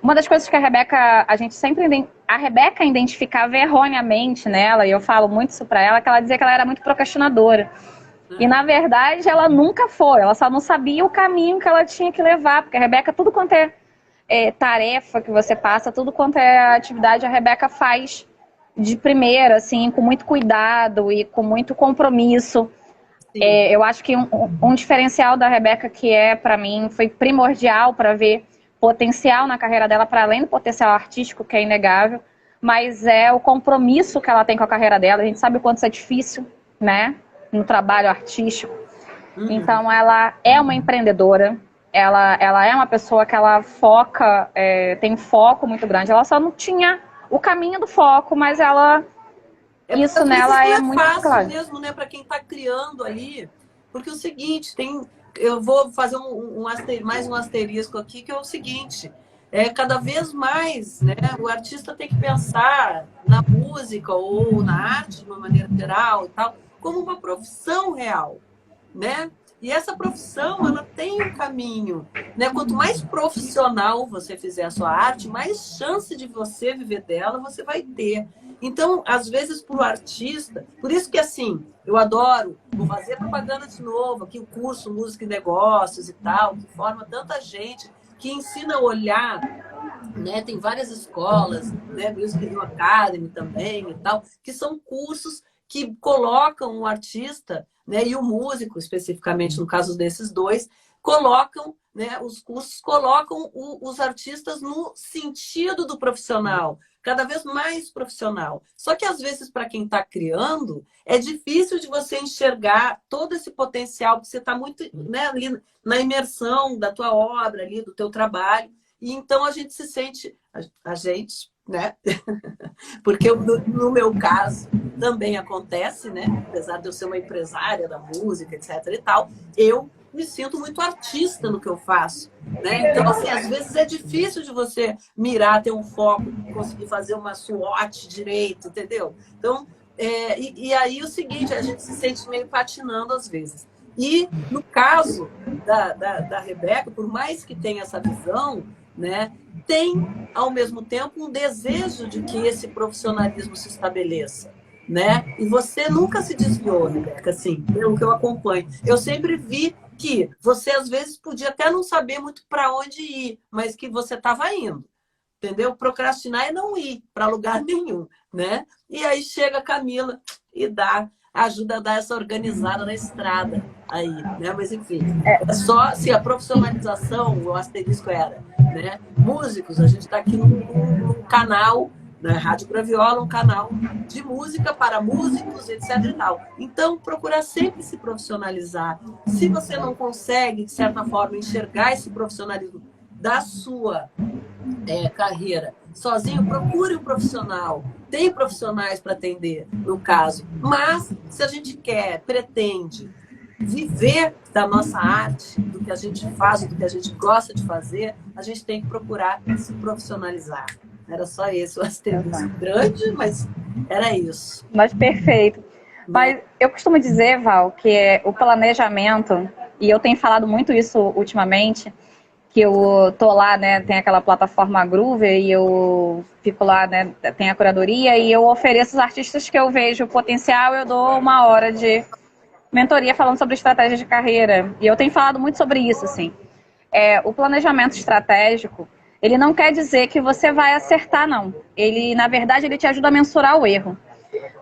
Uma das coisas que a gente sempre, a Rebeca identificava erroneamente nela, e eu falo muito isso pra ela, que ela dizia que ela era muito procrastinadora. E, na verdade, ela nunca foi. Ela só não sabia o caminho que ela tinha que levar. Porque a Rebeca, tudo quanto é tarefa que você passa, tudo quanto é atividade, a Rebeca faz de primeira, assim, com muito cuidado e com muito compromisso. Eu acho que um diferencial da Rebeca que para mim, foi primordial para ver potencial na carreira dela, para além do potencial artístico, que é inegável, mas é o compromisso que ela tem com a carreira dela. A gente sabe o quanto isso é difícil, né? No trabalho artístico. Então ela é uma empreendedora, ela é uma pessoa que ela foca, tem um foco muito grande. Ela só não tinha o caminho do foco, mas ela isso nela é muito fácil claro mesmo, né, para quem está criando ali, porque é o seguinte, eu vou fazer mais um asterisco aqui, que é o seguinte, cada vez mais, né, o artista tem que pensar na música ou na arte de uma maneira geral e tal, como uma profissão real, né? E essa profissão, ela tem um caminho, né? Quanto mais profissional você fizer a sua arte, mais chance de você viver dela você vai ter. Então, às vezes, para o artista, por isso que, assim, eu adoro, vou fazer propaganda de novo, aqui o curso Música e Negócios e tal, que forma tanta gente, que ensina a olhar, né? Tem várias escolas, né? Music Academy também e tal, que são cursos que colocam o artista, né, e o músico, especificamente no caso desses dois, colocam, né, os cursos colocam os artistas no sentido do profissional, cada vez mais profissional. Só que, às vezes, para quem está criando, é difícil de você enxergar todo esse potencial, porque você está muito, né, ali na imersão da tua obra, ali, do teu trabalho, e então a gente se sente, a gente, né? Porque no meu caso também acontece, né? Apesar de eu ser uma empresária da música, etc. e tal, eu me sinto muito artista no que eu faço, né? Então, assim, às vezes é difícil de você mirar, ter um foco, conseguir fazer uma SWOT direito, entendeu? Então, e aí o seguinte, a gente se sente meio patinando às vezes. E no caso da Rebeca, por mais que tenha essa visão, né, tem, ao mesmo tempo, um desejo de que esse profissionalismo se estabeleça, né? E você nunca se desviou, Rebeca, assim, pelo que eu acompanho. Eu sempre vi que você, às vezes, podia até não saber muito para onde ir, mas que você estava indo, entendeu? Procrastinar é não ir para lugar nenhum, né? E aí chega a Camila e ajuda a dar essa organizada na estrada aí, né? Mas enfim, é só se a profissionalização, o asterisco era, né? Músicos, a gente está aqui num canal, né? Rádio Graviola, um canal de música para músicos, etc e tal. Então, procurar sempre se profissionalizar. Se você não consegue, de certa forma, enxergar esse profissionalismo da sua carreira sozinho, procure um profissional. Tem profissionais para atender, no caso. Mas, se a gente pretende viver da nossa arte, do que a gente faz, do que a gente gosta de fazer, a gente tem que procurar se profissionalizar. Era só esse o asterisco grande, mas era isso. Mas perfeito. Mas eu costumo dizer, Val, que o planejamento, e eu tenho falado muito isso ultimamente, que eu tô lá, né, tem aquela plataforma Groover e eu fico lá, né, tem a curadoria e eu ofereço os artistas que eu vejo potencial, eu dou 1 hora de mentoria falando sobre estratégia de carreira. E eu tenho falado muito sobre isso, assim. O planejamento estratégico, ele não quer dizer que você vai acertar, não. Ele, na verdade, ele te ajuda a mensurar o erro.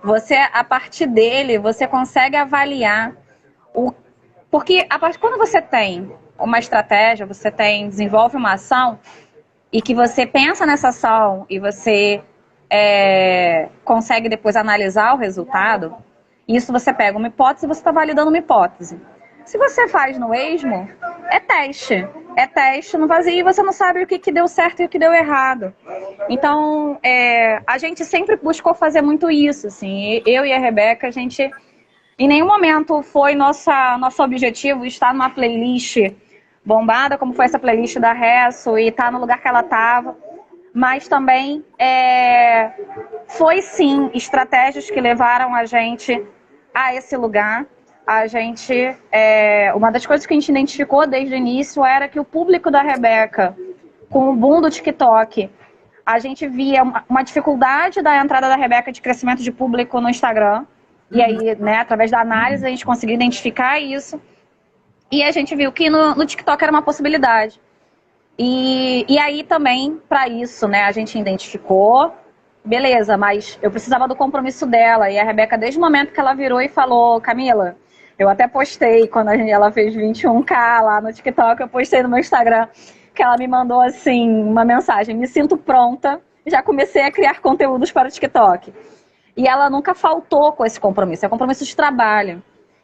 Você, a partir dele, você consegue avaliar Porque quando você tem uma estratégia, desenvolve uma ação e que você pensa nessa ação e você consegue depois analisar o resultado, isso você pega uma hipótese e você está validando uma hipótese. Se você faz no esmo, é teste no vazio e você não sabe o que deu certo e o que deu errado. Então, a gente sempre buscou fazer muito isso, assim. Eu e a Rebeca, a gente, em nenhum momento foi nosso objetivo estar numa playlist bombada, como foi essa playlist da Resso, e estar no lugar que ela estava. Mas também foi, sim, estratégias que levaram a gente a esse lugar. A gente, uma das coisas que a gente identificou desde o início era que o público da Rebeca, com o boom do TikTok, a gente via uma dificuldade da entrada da Rebeca de crescimento de público no Instagram. E aí, né, através da análise, a gente conseguiu identificar isso. E a gente viu que no TikTok era uma possibilidade. E aí também, para isso, né, a gente identificou, beleza, mas eu precisava do compromisso dela. E a Rebeca, desde o momento que ela virou e falou, Camila, eu até postei, quando ela fez 21K lá no TikTok, eu postei no meu Instagram, que ela me mandou, assim, uma mensagem, me sinto pronta, já comecei a criar conteúdos para o TikTok. E ela nunca faltou com esse compromisso, é um compromisso de trabalho.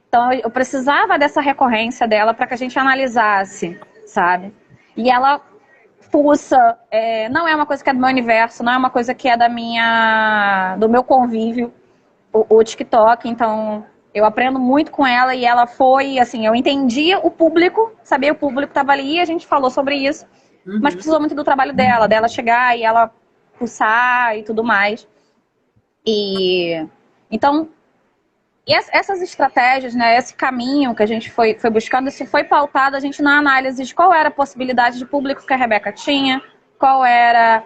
Então eu precisava dessa recorrência dela para que a gente analisasse, sabe? E ela fuça, não é uma coisa que é do meu universo, não é uma coisa que é do meu convívio, o TikTok, então eu aprendo muito com ela e ela foi, assim, eu entendia o público, sabia o público estava ali e a gente falou sobre isso, mas precisou muito do trabalho dela chegar e ela pulsar e tudo mais. E então, essas estratégias, né, esse caminho que a gente foi buscando, isso foi pautado a gente na análise de qual era a possibilidade de público que a Rebeca tinha, qual era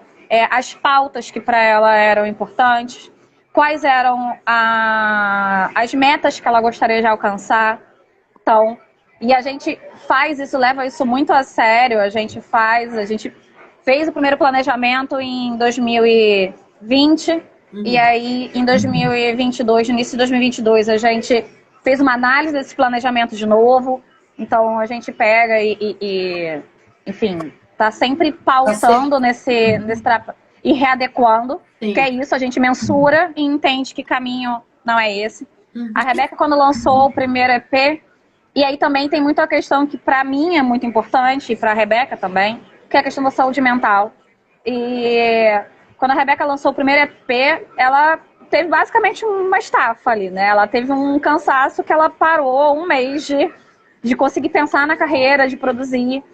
as pautas que para ela eram importantes, quais eram as metas que ela gostaria de alcançar. Então, e a gente faz isso, leva isso muito a sério, a gente fez o primeiro planejamento em 2020, e aí em 2022, no início de 2022, a gente fez uma análise desse planejamento de novo, então a gente pega enfim, tá sempre pautando nesse e readequando, que é isso, a gente mensura e entende que caminho não é esse. A Rebeca, quando lançou o primeiro EP, e aí também tem muito a questão que para mim é muito importante, e para a Rebeca também, que é a questão da saúde mental. E quando a Rebeca lançou o primeiro EP, ela teve basicamente uma estafa ali, né? Ela teve um cansaço que ela parou um mês de conseguir pensar na carreira, de produzir.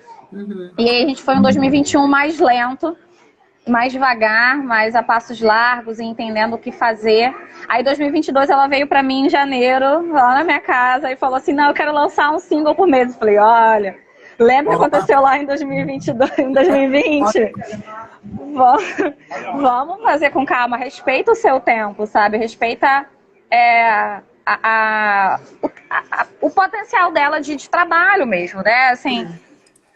E aí a gente foi em 2021 mais lento, mais devagar, mais a passos largos e entendendo o que fazer. Aí em 2022 ela veio pra mim em janeiro, lá na minha casa, e falou assim, não, eu quero lançar um single por mês. Eu falei, olha, lembra o que aconteceu lá em 2022, em 2020? Vamos fazer com calma, respeita o seu tempo, sabe? Respeita o potencial dela de trabalho mesmo, né? Assim,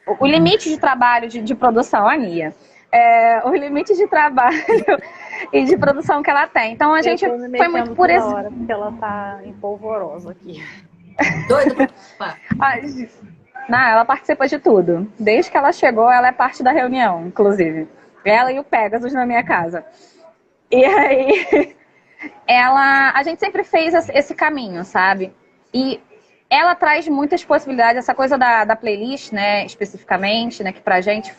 o limite de trabalho de produção, Ania. O limite de trabalho e de produção que ela tem. Então a gente foi muito por esse. Hora, porque ela tá empolvorosa aqui. Doida pra participar. Não, ela participa de tudo. Desde que ela chegou, ela é parte da reunião, inclusive. Ela e o Pegasus na minha casa. E aí, a gente sempre fez esse caminho, sabe? E ela traz muitas possibilidades. Essa coisa da playlist, né, especificamente, né, que pra gente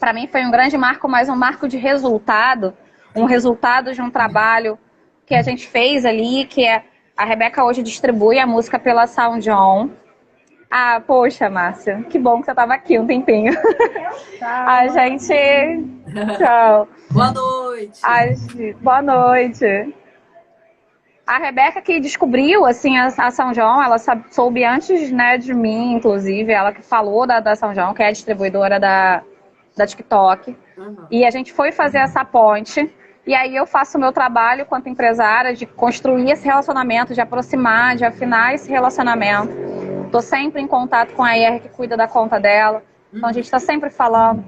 pra mim foi um grande marco, mas um marco de resultado. Um resultado de um trabalho que a gente fez ali, que a Rebeca hoje distribui a música pela Sound On. Ah, poxa, Márcia, que bom que você estava aqui um tempinho. Tchau. A gente... Tchau. Boa noite. Boa noite. A Rebeca que descobriu, assim, a São João, ela soube antes, né, de mim, inclusive, ela que falou da São João, que é a distribuidora da TikTok. E a gente foi fazer essa ponte. E aí eu faço o meu trabalho quanto empresária de construir esse relacionamento, de aproximar, de afinar esse relacionamento. Estou sempre em contato com a IR que cuida da conta dela. Então a gente está sempre falando.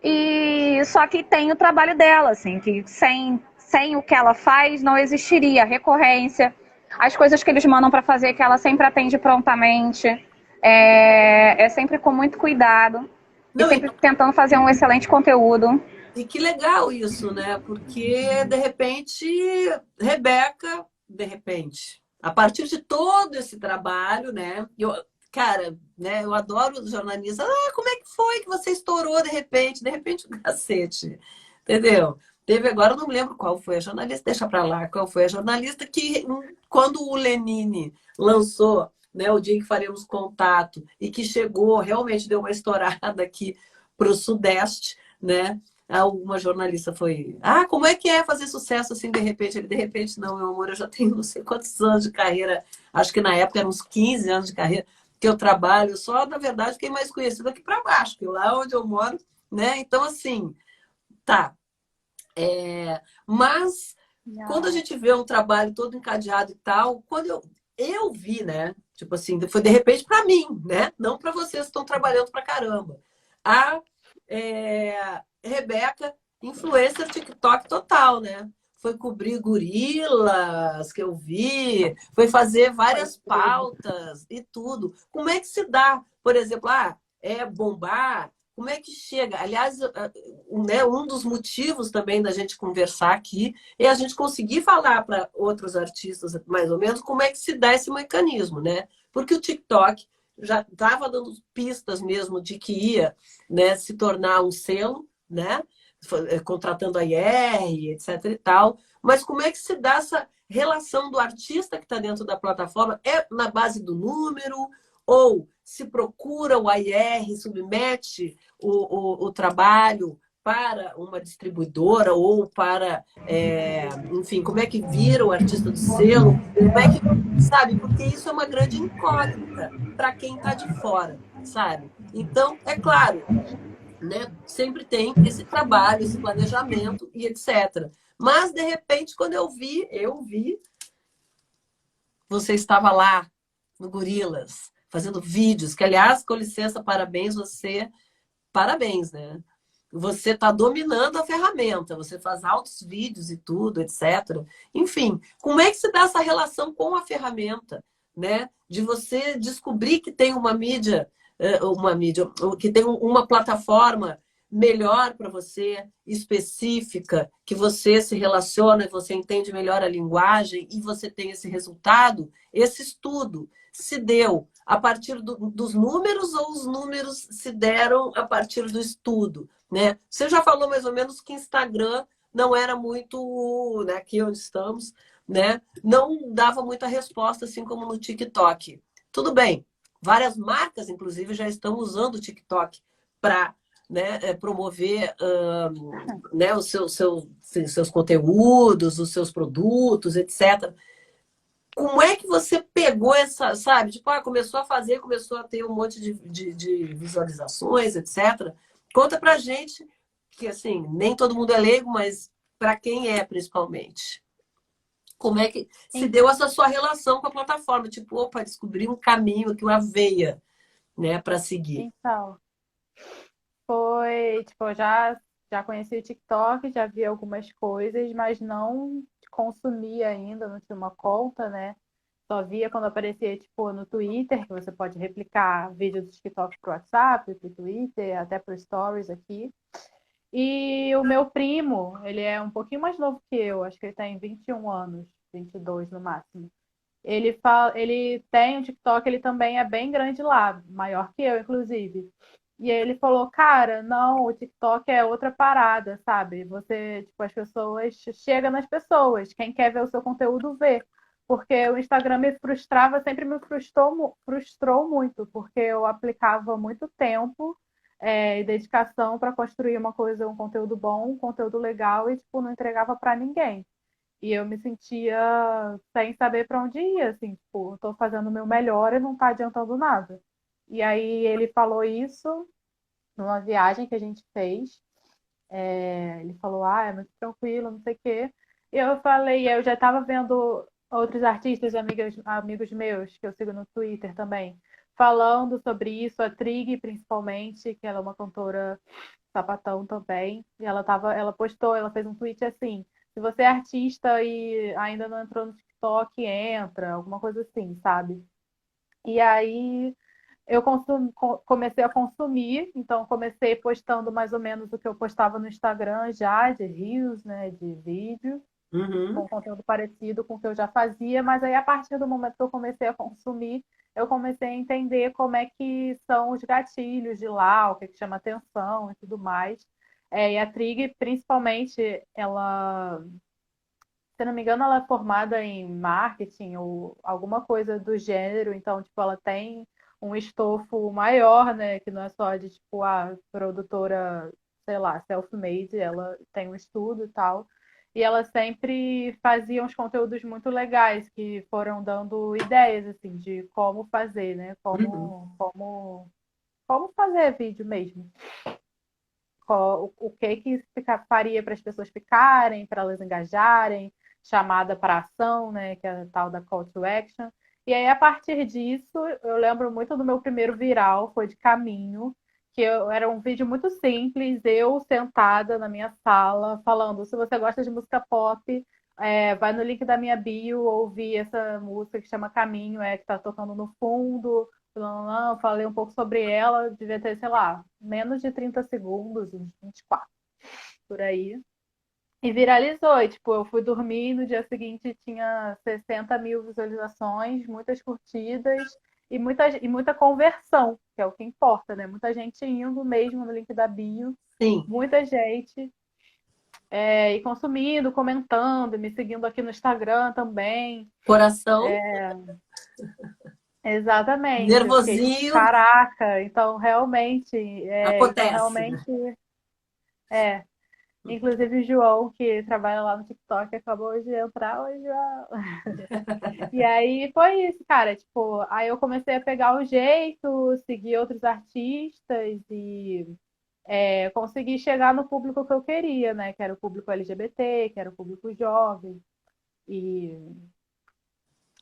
E só que tem o trabalho dela, assim, que sem o que ela faz não existiria a recorrência, As coisas que eles mandam para fazer, que ela sempre atende prontamente. É sempre com muito cuidado. E Não, sempre tentando fazer um excelente conteúdo. e que legal isso, né? Porque, de repente, Rebeca, de repente, a partir de todo esse trabalho, né? Cara, né? Eu adoro os jornalistas. Ah, como é que foi que você estourou de repente? De repente, o cacete. Entendeu? Teve agora, eu não me lembro qual foi a jornalista, deixa pra lá, qual foi a jornalista que, quando o Lenine lançou, né, o dia em que faremos contato, e que chegou, realmente deu uma estourada aqui para o Sudeste, né? Alguma jornalista foi, como é que é fazer sucesso assim de repente? Ele, de repente, não, meu amor, eu já tenho não sei quantos anos de carreira, acho que na época eram uns 15 anos de carreira que eu trabalho, só, na verdade, fiquei mais conhecida aqui para baixo, que lá onde eu moro, né? Então, assim, tá. Mas, quando a Não. gente vê um trabalho todo encadeado e tal, quando eu vi, né? Tipo assim, foi de repente para mim, né? Não para vocês que estão trabalhando para caramba. A Rebeca, influencer TikTok total, né? Foi cobrir gorilas que eu vi, foi fazer Foi várias tudo. pautas e tudo. Como é que se dá, por exemplo, é bombar? Como é que chega? Aliás, né, um dos motivos também da gente conversar aqui é a gente conseguir falar para outros artistas, mais ou menos, como é que se dá esse mecanismo, né? Porque o TikTok já estava dando pistas mesmo de que ia, né, se tornar um selo, né? Contratando a IR, etc e tal. Mas como é que se dá essa relação do artista que está dentro da plataforma? É na base do número? Ou se procura o IR, submete o trabalho para uma distribuidora ou para, enfim, como é que vira o artista do selo? Como é que, sabe? Porque isso é uma grande incógnita para quem está de fora, sabe? Então, é claro, né? Sempre tem esse trabalho, esse planejamento e etc. Mas, de repente, quando eu vi, você estava lá no Gorilas, fazendo vídeos, que, aliás, com licença, parabéns, parabéns, né? Você está dominando a ferramenta, você faz altos vídeos e tudo, etc. Enfim, como é que se dá essa relação com a ferramenta, né? De você descobrir que tem uma mídia, que tem uma plataforma melhor para você, específica, que você se relaciona, você entende melhor a linguagem e você tem esse resultado, esse estudo se deu a partir dos números ou os números se deram a partir do estudo, né? Você já falou mais ou menos que Instagram não era muito, né, aqui onde estamos, né? Não dava muita resposta, assim como no TikTok. Tudo bem, várias marcas, inclusive, já estão usando o TikTok para, né, promover né, seus conteúdos, os seus produtos, etc. Como é que você pegou essa, sabe? Tipo, começou a fazer, começou a ter um monte de visualizações, etc. Conta pra gente, que assim, nem todo mundo é leigo, mas para quem é, principalmente. Como é que se deu essa sua relação com a plataforma? Tipo, opa, descobri um caminho aqui, uma veia, né, para seguir. Então, foi, tipo, já conheci o TikTok, já vi algumas coisas, mas não consumia ainda, não tinha uma conta, né? Só via quando aparecia, tipo, no Twitter, que você pode replicar vídeo do TikTok pro WhatsApp, pro Twitter, até pro Stories aqui. E o meu primo, ele é um pouquinho mais novo que eu, acho que ele tem 21 anos, 22 no máximo. Ele tem um TikTok, ele também é bem grande lá, maior que eu, inclusive. E aí ele falou, cara, não, o TikTok é outra parada, sabe? Você, tipo, as pessoas chega nas pessoas, quem quer ver o seu conteúdo vê. Porque o Instagram me frustrava, sempre me frustrou muito, porque eu aplicava muito tempo e dedicação para construir uma coisa, um conteúdo bom, um conteúdo legal e tipo não entregava para ninguém. E eu me sentia sem saber para onde ir, assim, tipo, estou fazendo o meu melhor e não está adiantando nada. E aí ele falou isso numa viagem que a gente fez. Ele falou, é muito tranquilo, não sei o quê. E eu falei, eu já estava vendo outros artistas, amigos meus, que eu sigo no Twitter também, falando sobre isso, a Trig principalmente, que ela é uma cantora sapatão também. Ela postou, ela fez um tweet assim: se você é artista e ainda não entrou no TikTok, TikTok entra, alguma coisa assim, sabe? E aí eu comecei a consumir, então comecei postando mais ou menos o que eu postava no Instagram já, de reels, né, de vídeo, Uhum. com conteúdo parecido com o que eu já fazia, mas aí a partir do momento que eu comecei a consumir, eu comecei a entender como é que são os gatilhos de lá, o que, que chama atenção e tudo mais. E a Trig, principalmente, ela, se não me engano, ela é formada em marketing ou alguma coisa do gênero, então, tipo, ela tem um estofo maior, né, que não é só de, tipo, a produtora, sei lá, self-made, ela tem um estudo e tal. E ela sempre fazia uns conteúdos muito legais que foram dando ideias, assim, de como fazer, né, Uhum. como fazer vídeo mesmo. O que que faria para as pessoas ficarem, para elas engajarem, chamada para ação, né, que é a tal da call to action. E aí, a partir disso, eu lembro muito do meu primeiro viral, foi de caminho, era um vídeo muito simples, eu sentada na minha sala, falando, se você gosta de música pop, vai no link da minha bio, ouvir essa música que chama Caminho, que está tocando no fundo, não, falei um pouco sobre ela, devia ter, sei lá, menos de 30 segundos, uns 24, por aí. E viralizou, e, tipo, eu fui dormir, no dia seguinte tinha 60 mil visualizações, muitas curtidas e muita conversão, que é o que importa, né? Muita gente indo mesmo no link da bio, Sim. muita gente e consumindo, comentando, me seguindo aqui no Instagram também. Coração, Exatamente, eu fiquei tipo, nervosinho, caraca, então acontece. realmente é. Inclusive o João, que trabalha lá no TikTok, acabou de entrar. Oi, João. E aí foi isso, cara. Tipo, aí eu comecei a pegar o jeito, seguir outros artistas e consegui chegar no público que eu queria, né? Que era o público LGBT, que era o público jovem. E,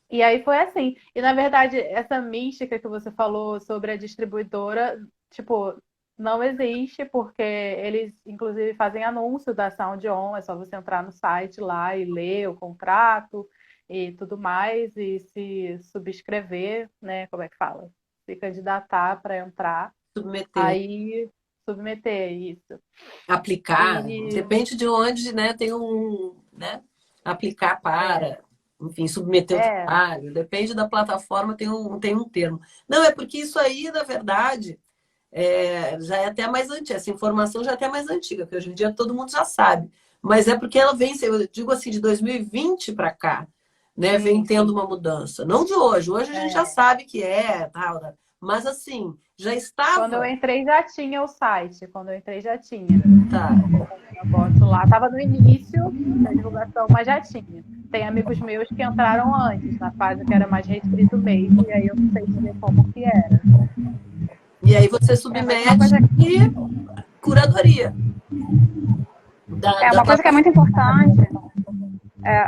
e aí foi assim. E na verdade, essa mística que você falou sobre a distribuidora, tipo, não existe, porque eles, inclusive, fazem anúncio da Sound On, é só você entrar no site lá e ler o contrato e tudo mais, e se subscrever, né? Como é que fala? Se candidatar para entrar, Submeter, aí submeter isso. aplicar, E depende de onde, né, tem um, né, aplicar é, para, enfim, submeter o é, trabalho, depende da plataforma, tem um termo. Não, é porque isso aí, na verdade, já é até mais antiga, essa informação já é até mais antiga, porque hoje em dia todo mundo já sabe. Mas é porque ela vem, eu digo assim, de 2020 para cá, né, vem sim, tendo sim. uma mudança. Não de hoje, hoje a gente já É. sabe que tal, né? Mas assim, já Quando eu estava, entrei já tinha o site, quando eu entrei já tinha tá, o negócio lá. Tava no início da divulgação, mas já tinha. Tem amigos meus que entraram antes, na fase que era mais restrito mesmo, e aí eu não sei dizer como que era. e aí você Mas uma submete coisa, e curadoria da uma coisa que é muito plataforma. importante,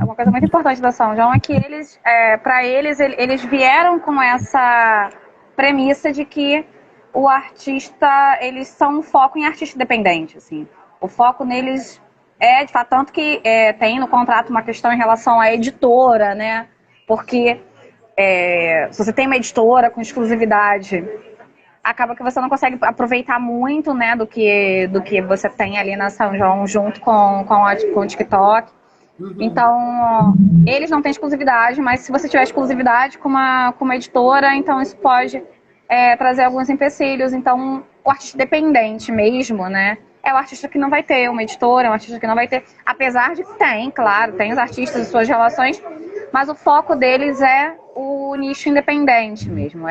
uma coisa muito importante da São João é que eles, para eles, eles vieram com essa premissa de que o artista, eles são um foco em artista independente, assim. O foco neles de fato, tanto que tem no contrato uma questão em relação à editora, né? Porque se você tem uma editora com exclusividade, acaba que você não consegue aproveitar muito, né, do que você tem ali na São João junto com o TikTok. Uhum. Então, eles não têm exclusividade, mas se você tiver exclusividade com uma editora, então isso pode trazer alguns empecilhos. Então, o artista dependente mesmo, né? É o artista que não vai ter uma editora, é um artista que não vai ter. Apesar de que tem, claro, tem os artistas e suas relações, mas o foco deles é o nicho independente mesmo.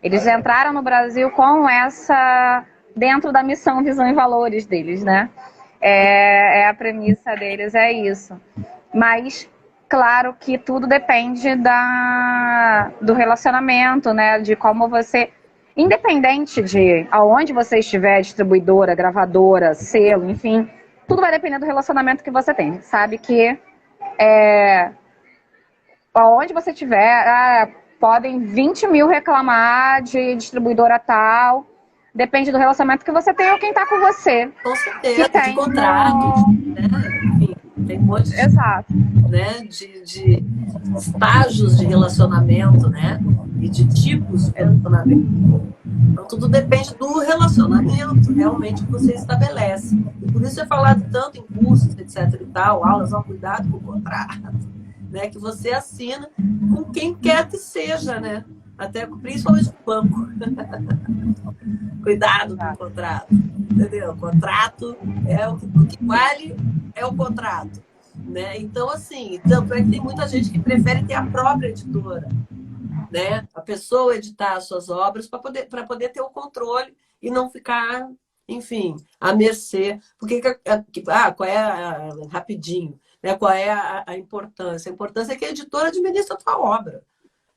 Eles entraram no Brasil com essa. Dentro da missão, visão e valores deles, né? A premissa deles é isso. Mas, claro que tudo depende do relacionamento, né? De como você, independente de aonde você estiver, distribuidora, gravadora, selo, enfim, tudo vai depender do relacionamento que você tem. Sabe que aonde você estiver, podem 20 mil reclamar de distribuidora tal. Depende do relacionamento que você tem ou quem está com você. Com Que certeza, de tem contratos, né? Enfim. Tem um monte de, Exato. né, de estágios de relacionamento, né? E de tipos de relacionamento. Então, tudo depende do relacionamento realmente que você estabelece. E por isso é falado tanto em cursos, etc. e tal, aulas, ao cuidado com o contrato, né? Que você assina com quem quer que seja, né? Até principalmente com o banco. Cuidado com o contrato, entendeu? O contrato é o que vale, é o contrato, né? Então, assim, tanto é que tem muita gente que prefere ter a própria editora, né? A pessoa editar as suas obras para poder ter o controle e não ficar, enfim, à mercê. Porque, qual é rapidinho, né? Qual é a importância? A importância é que a editora administra a tua obra.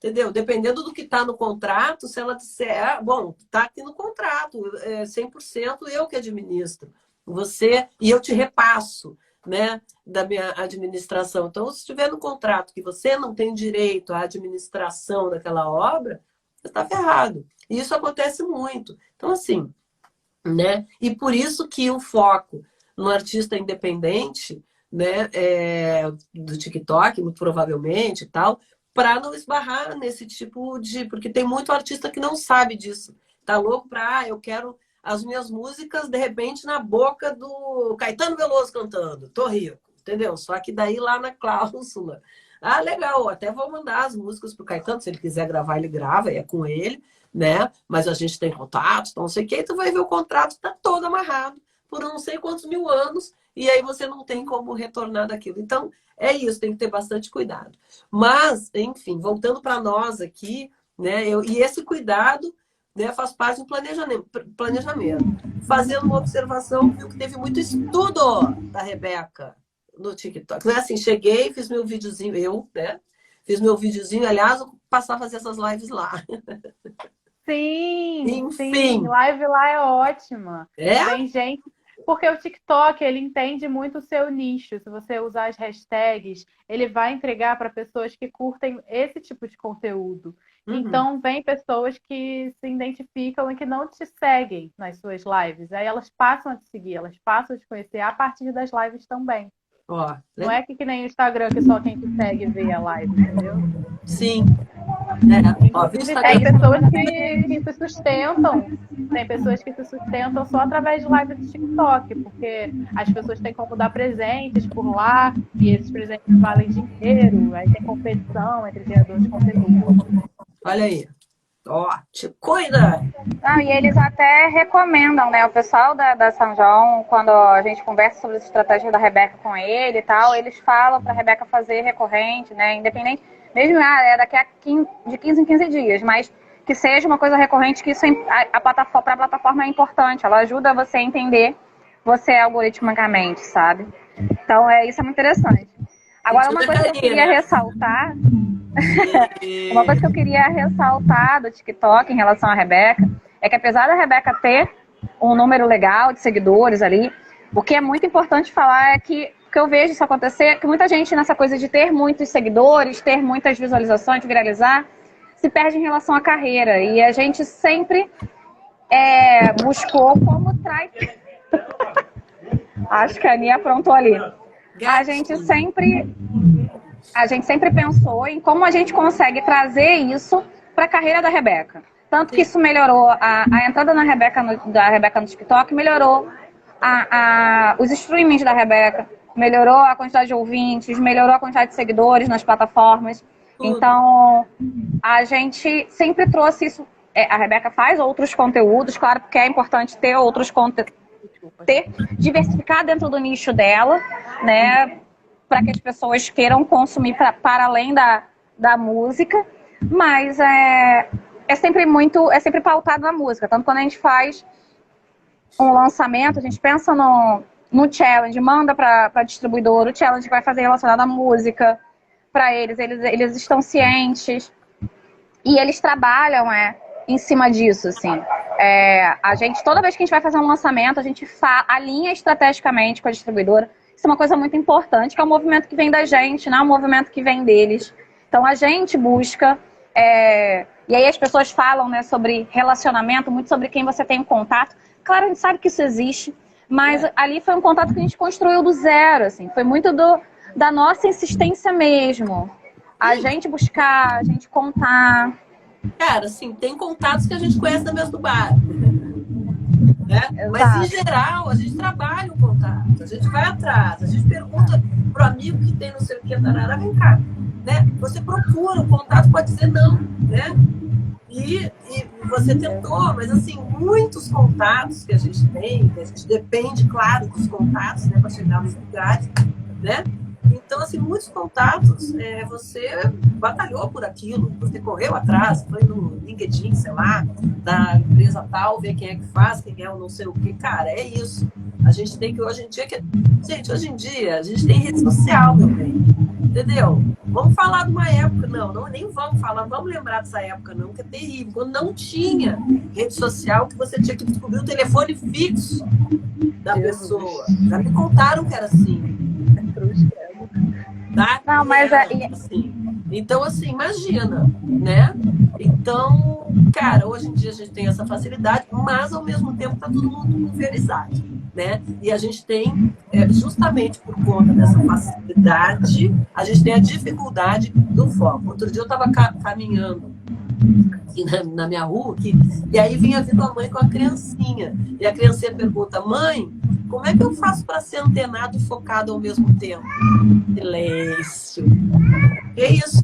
Entendeu? Dependendo do que está no contrato, se ela disser, bom, está aqui no contrato, 100% eu que administro, você e eu te repasso, né, da minha administração. Então, se estiver no contrato que você não tem direito à administração daquela obra, você está ferrado. E isso acontece muito. Então, assim, né? E por isso que o foco no artista independente, né, do TikTok, muito provavelmente e tal, para não esbarrar nesse tipo de. Porque tem muito artista que não sabe disso. Tá louco para, eu quero as minhas músicas, de repente, na boca do Caetano Veloso cantando. Tô rico, entendeu? Só que daí lá na cláusula. Ah, legal, até vou mandar as músicas pro Caetano, se ele quiser gravar, ele grava, é com ele, né? Mas a gente tem contatos, então não sei o que, tu vai ver o contrato tá todo amarrado por não sei quantos mil anos, e aí você não tem como retornar daquilo. Então, é isso, tem que ter bastante cuidado. Mas, enfim, voltando para nós aqui, né? E esse cuidado, né, faz parte do planejamento. Fazendo uma observação, viu que teve muito estudo da Rebeca no TikTok. Não é assim, cheguei, fiz meu videozinho, né? Fiz meu videozinho, aliás, eu passar a fazer essas lives lá. Sim, Enfim. sim, live lá é ótima. É? Vem gente, porque o TikTok, ele entende muito o seu nicho. Se você usar as hashtags, ele vai entregar para pessoas que curtem esse tipo de conteúdo. Uhum. Então, vem pessoas que se identificam e que não te seguem nas suas lives. Aí elas passam a te seguir, elas passam a te conhecer a partir das lives também. Ó, Não é que nem o Instagram, que só quem te segue vê a live, entendeu? sim. Ó, Inclusive, tem pessoas que se sustentam. Tem pessoas que se sustentam só através de live do TikTok, porque as pessoas têm como dar presentes por lá, e esses presentes valem dinheiro, aí tem competição entre criadores de conteúdo. Olha aí. Ó, te cuida! Ah, e eles até recomendam, né? O pessoal da São João, quando a gente conversa sobre as estratégias da Rebeca com ele e tal, eles falam para a Rebeca fazer recorrente, né? Independente, mesmo daqui a 15 em 15 dias, mas que seja uma coisa recorrente, que isso para a plataforma é importante. Ela ajuda você a entender você algoritmicamente, sabe? Então, isso é muito interessante. Agora, uma coisa que eu queria ressaltar... Uma coisa que eu queria ressaltar do TikTok em relação à Rebeca é que, apesar da Rebeca ter um número legal de seguidores ali, o que é muito importante falar é que eu vejo isso acontecer, que muita gente nessa coisa de ter muitos seguidores, ter muitas visualizações, viralizar, se perde em relação à carreira. E a gente sempre buscou como traz... Acho que a Aninha aprontou ali. A gente sempre pensou em como a gente consegue trazer isso para a carreira da Rebeca. Tanto que isso melhorou a entrada da Rebeca no TikTok, melhorou os streamings da Rebeca, melhorou a quantidade de ouvintes, melhorou a quantidade de seguidores nas plataformas. Então, a gente sempre trouxe isso. A Rebeca faz outros conteúdos, claro, porque é importante ter outros conteúdos, diversificar dentro do nicho dela, né? Para que as pessoas queiram consumir para além da música, mas é sempre pautado na música. Tanto quando a gente faz um lançamento, a gente pensa no challenge, manda para distribuidor, o challenge vai fazer relacionado à música para eles estão cientes e eles trabalham em cima disso, assim. A gente, toda vez que a gente vai fazer um lançamento, a gente alinha estrategicamente com a distribuidora. Isso é uma coisa muito importante, que é um movimento que vem da gente, não é um movimento que vem deles. Então, a gente busca... E aí as pessoas falam, né, sobre relacionamento, muito sobre quem você tem um contato. Claro, a gente sabe que isso existe. Mas ali foi um contato que a gente construiu do zero, assim. Foi muito da nossa insistência mesmo. A gente buscar, a gente contar. Cara, assim, tem contatos que a gente conhece da mesa do bar. Né? Mas, em Exato. geral, a gente trabalha o contato, a gente vai atrás, a gente pergunta pro amigo que tem não sei o que, tarará, vem cá. Né? Você procura, o contato pode dizer não, né? E você tentou, mas assim, muitos contatos que a gente tem, que a gente depende, claro, dos contatos, né, para chegar nos lugares, né? Então, assim, muitos contatos, você batalhou por aquilo, você correu atrás, foi no LinkedIn, sei lá, da empresa tal, ver quem é que faz, quem é o não sei o que, cara, é isso. A gente tem que, hoje em dia, gente, hoje em dia, a gente tem rede social, meu bem, entendeu? Vamos falar de uma época, não, nem vamos falar, vamos lembrar dessa época, não, que é terrível. Quando não tinha rede social, que você tinha que descobrir o telefone fixo da pessoa. Já me contaram que era assim. Tá? Não, E mas era assim. Então, assim, imagina, né? Então, cara, hoje em dia a gente tem essa facilidade, mas ao mesmo tempo tá todo mundo pulverizado, né? E a gente tem, justamente por conta dessa facilidade, a gente tem a dificuldade do foco. Outro dia eu estava caminhando aqui na minha rua, e aí vinha vindo a mãe com a criancinha. E a criancinha pergunta, mãe, como é que eu faço para ser antenado e focado ao mesmo tempo? Silêncio. É isso,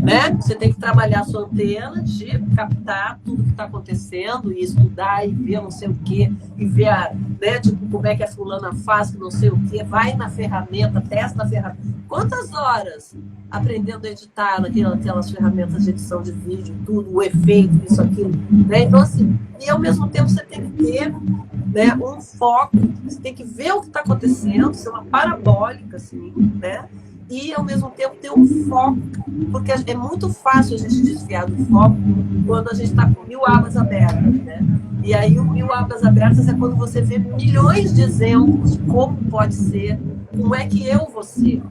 né? Você tem que trabalhar a sua antena de captar tudo que está acontecendo e estudar e ver não sei o quê, e ver né, tipo, como é que a fulana faz, que não sei o quê, vai na ferramenta, testa a ferramenta. Quantas horas aprendendo a editar naquelas ferramentas de edição de vídeo, tudo, o efeito, isso, aquilo, né? Então, assim, e ao mesmo tempo você tem que ter, né, um foco, você tem que ver o que está acontecendo, ser uma parabólica, assim, né? E, ao mesmo tempo, ter um foco, porque é muito fácil a gente desviar do foco quando a gente está com 1000 abas abertas, né? E aí, o 1000 abas abertas é quando você vê milhões de exemplos de como pode ser, como é que eu vou ser,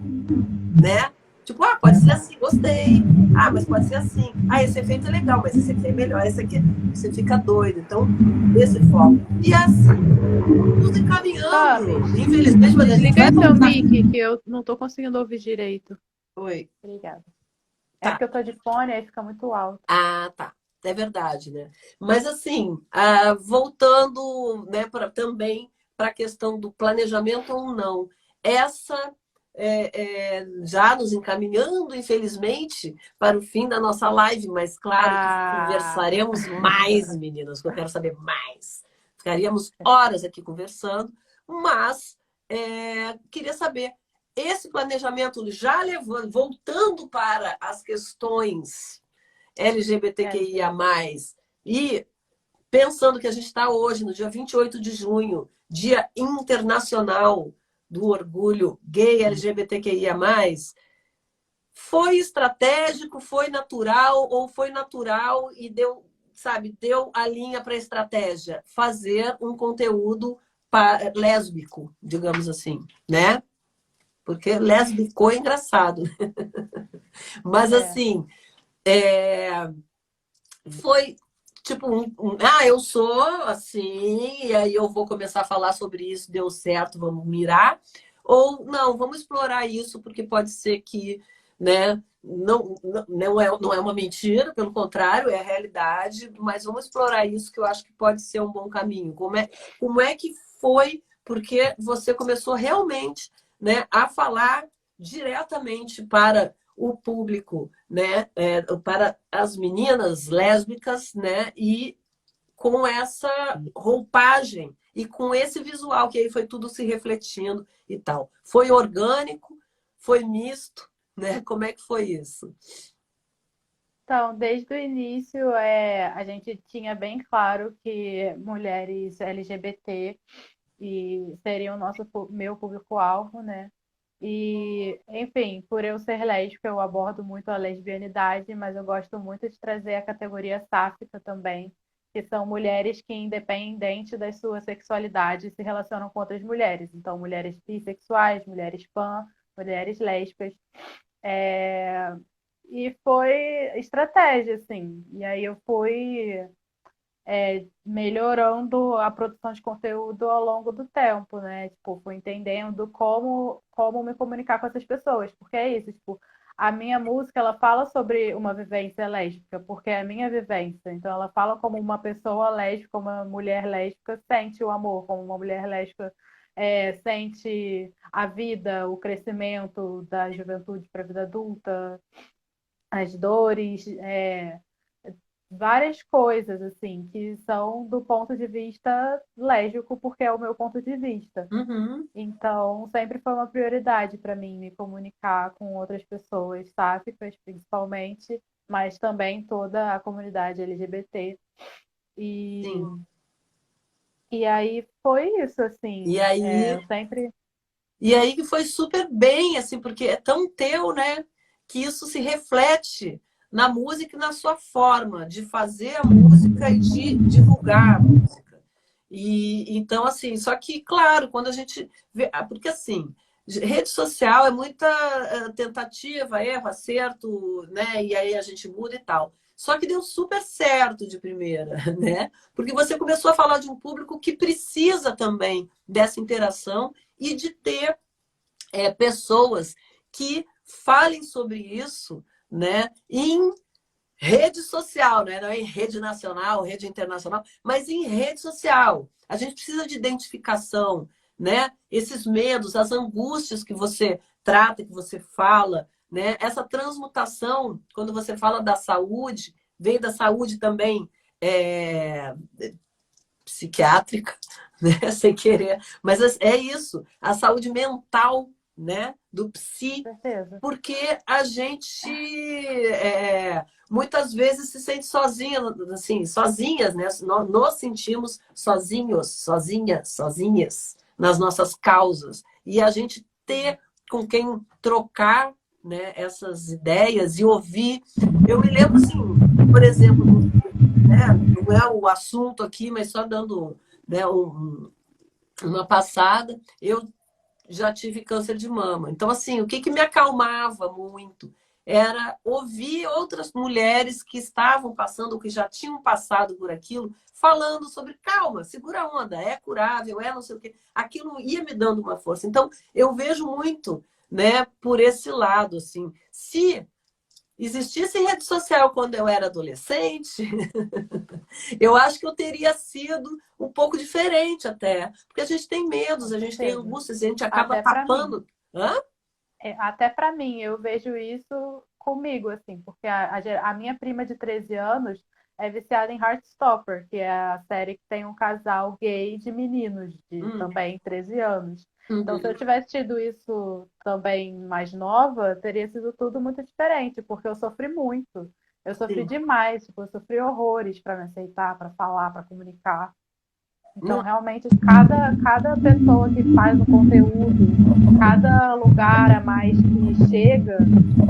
né? Tipo, pode ser assim, gostei. Mas pode ser assim. Esse efeito é legal, mas esse aqui é melhor. Esse aqui, você fica doido. Então, esse foco. E assim, nos encaminhando. Infelizmente, mas a gente Desliga vai aí seu voltar. mic, que eu não tô conseguindo ouvir direito. Oi. Obrigada. É Tá. porque eu tô de fone, aí fica muito alto. Tá. É verdade, né? Mas assim, voltando, né, também para a questão do planejamento ou não, essa já nos encaminhando, infelizmente, para o fim da nossa live, mas claro que conversaremos mais, meninas, que eu quero saber mais. Ficaríamos horas aqui conversando, mas queria saber, esse planejamento já levando, voltando para as questões LGBTQIA+, e pensando que a gente está hoje, no dia 28 de junho, Dia Internacional do Orgulho Gay LGBTQIA+, foi estratégico, foi natural, ou foi natural e deu a linha para a estratégia? Fazer um conteúdo lésbico, digamos assim, né? Porque lésbico é engraçado. Mas, assim, foi tipo eu sou assim, e aí eu vou começar a falar sobre isso, deu certo, vamos mirar. Ou não, vamos explorar isso, porque pode ser que, né, não é uma mentira, pelo contrário, é a realidade, mas vamos explorar isso, que eu acho que pode ser um bom caminho. Como é que foi? Porque você começou realmente, né, a falar diretamente para o público, né, para as meninas lésbicas, né, e com essa roupagem e com esse visual, que aí foi tudo se refletindo e tal. Foi orgânico? Foi misto? Né? Como é que foi isso? Então, desde o início, a gente tinha bem claro que mulheres LGBT seriam meu público-alvo, né? E, enfim, por eu ser lésbica, eu abordo muito a lesbianidade, mas eu gosto muito de trazer a categoria sáfica também, que são mulheres que, independente da sua sexualidade, se relacionam com outras mulheres. Então, mulheres bissexuais, mulheres pan, mulheres lésbicas. E foi estratégia, assim. E aí eu fui melhorando a produção de conteúdo ao longo do tempo, né? Tipo, fui entendendo como me comunicar com essas pessoas, porque é isso, tipo, a minha música, ela fala sobre uma vivência lésbica, porque é a minha vivência. Então, ela fala como uma pessoa lésbica, uma mulher lésbica sente o amor, como uma mulher lésbica sente a vida, o crescimento da juventude para a vida adulta, as dores, várias coisas, assim, que são do ponto de vista lésbico, porque é o meu ponto de vista. Uhum. Então, sempre foi uma prioridade para mim me comunicar com outras pessoas sáficas, principalmente, mas também toda a comunidade LGBT. E, Sim. e aí foi isso, assim. E aí, Eu sempre. e aí que foi super bem, assim, porque é tão teu, né? Que isso se reflete na música e na sua forma de fazer a música e de divulgar a música. E então, assim, só que, claro, quando a gente vê. Porque assim, rede social é muita tentativa, erro, acerto, né? E aí a gente muda e tal. Só que deu super certo de primeira, né? Porque você começou a falar de um público que precisa também dessa interação e de ter pessoas que falem sobre isso, né? Em rede social, né? Não é em rede nacional, rede internacional, mas em rede social. A gente precisa de identificação, né? Esses medos, as angústias que você trata, que você fala, né? Essa transmutação, quando você fala da saúde, vem da saúde também psiquiátrica, né? Sem querer, mas é isso, a saúde mental, né? Do psi, Certeza. porque a gente muitas vezes se sente sozinha, assim, sozinhas, né? Nós nos sentimos sozinhos, sozinhas, sozinhas nas nossas causas. E a gente ter com quem trocar, né, essas ideias e ouvir. Eu me lembro, assim, por exemplo, né, não é o assunto aqui, mas só dando, né, uma passada, eu já tive câncer de mama. Então, assim, o que me acalmava muito era ouvir outras mulheres que estavam passando, ou que já tinham passado por aquilo, falando sobre, calma, segura a onda, é curável, é não sei o quê. Aquilo ia me dando uma força. Então, eu vejo muito, né, por esse lado, assim. Se existisse rede social quando eu era adolescente, eu acho que eu teria sido um pouco diferente até. Porque a gente tem medos, a gente tem angústias, a gente acaba Até para mim. tapando. Hã? Até para mim, eu vejo isso comigo, assim, porque a minha prima de 13 anos é viciada em Heartstopper, que é a série que tem um casal gay de meninos de também 13 anos. Então, se eu tivesse tido isso também mais nova, teria sido tudo muito diferente, porque eu sofri muito. Eu sofri Sim. demais, tipo, eu sofri horrores para me aceitar, para falar, para comunicar. Então, Hum. realmente, cada pessoa que faz o conteúdo, cada lugar a mais que chega,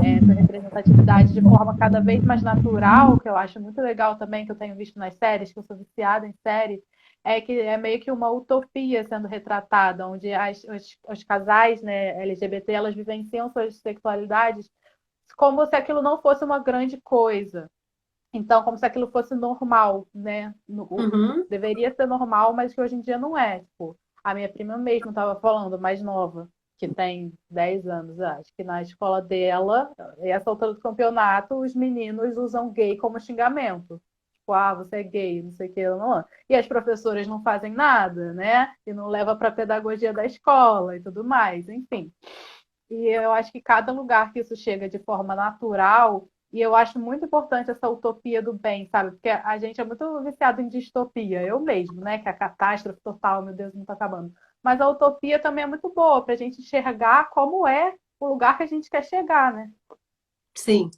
essa representatividade de forma cada vez mais natural, que eu acho muito legal também, que eu tenho visto nas séries, que eu sou viciada em série, é que é meio que uma utopia sendo retratada, onde os casais, né, LGBT, elas vivenciam suas sexualidades como se aquilo não fosse uma grande coisa. Então, como se aquilo fosse normal, né? Uhum. Deveria ser normal, mas que hoje em dia não é. Tipo, a minha prima mesmo estava falando, mais nova, que tem 10 anos, acho que na escola dela, essa altura do campeonato, os meninos usam gay como xingamento. Tipo, ah, você é gay, não sei o que, não. E as professoras não fazem nada, né? E não leva para a pedagogia da escola e tudo mais, enfim. E eu acho que cada lugar que isso chega de forma natural, e eu acho muito importante essa utopia do bem, sabe? Porque a gente é muito viciado em distopia, eu mesmo, né? Que é a catástrofe total, meu Deus, não está acabando. Mas a utopia também é muito boa para a gente enxergar como é o lugar que a gente quer chegar, né? Sim.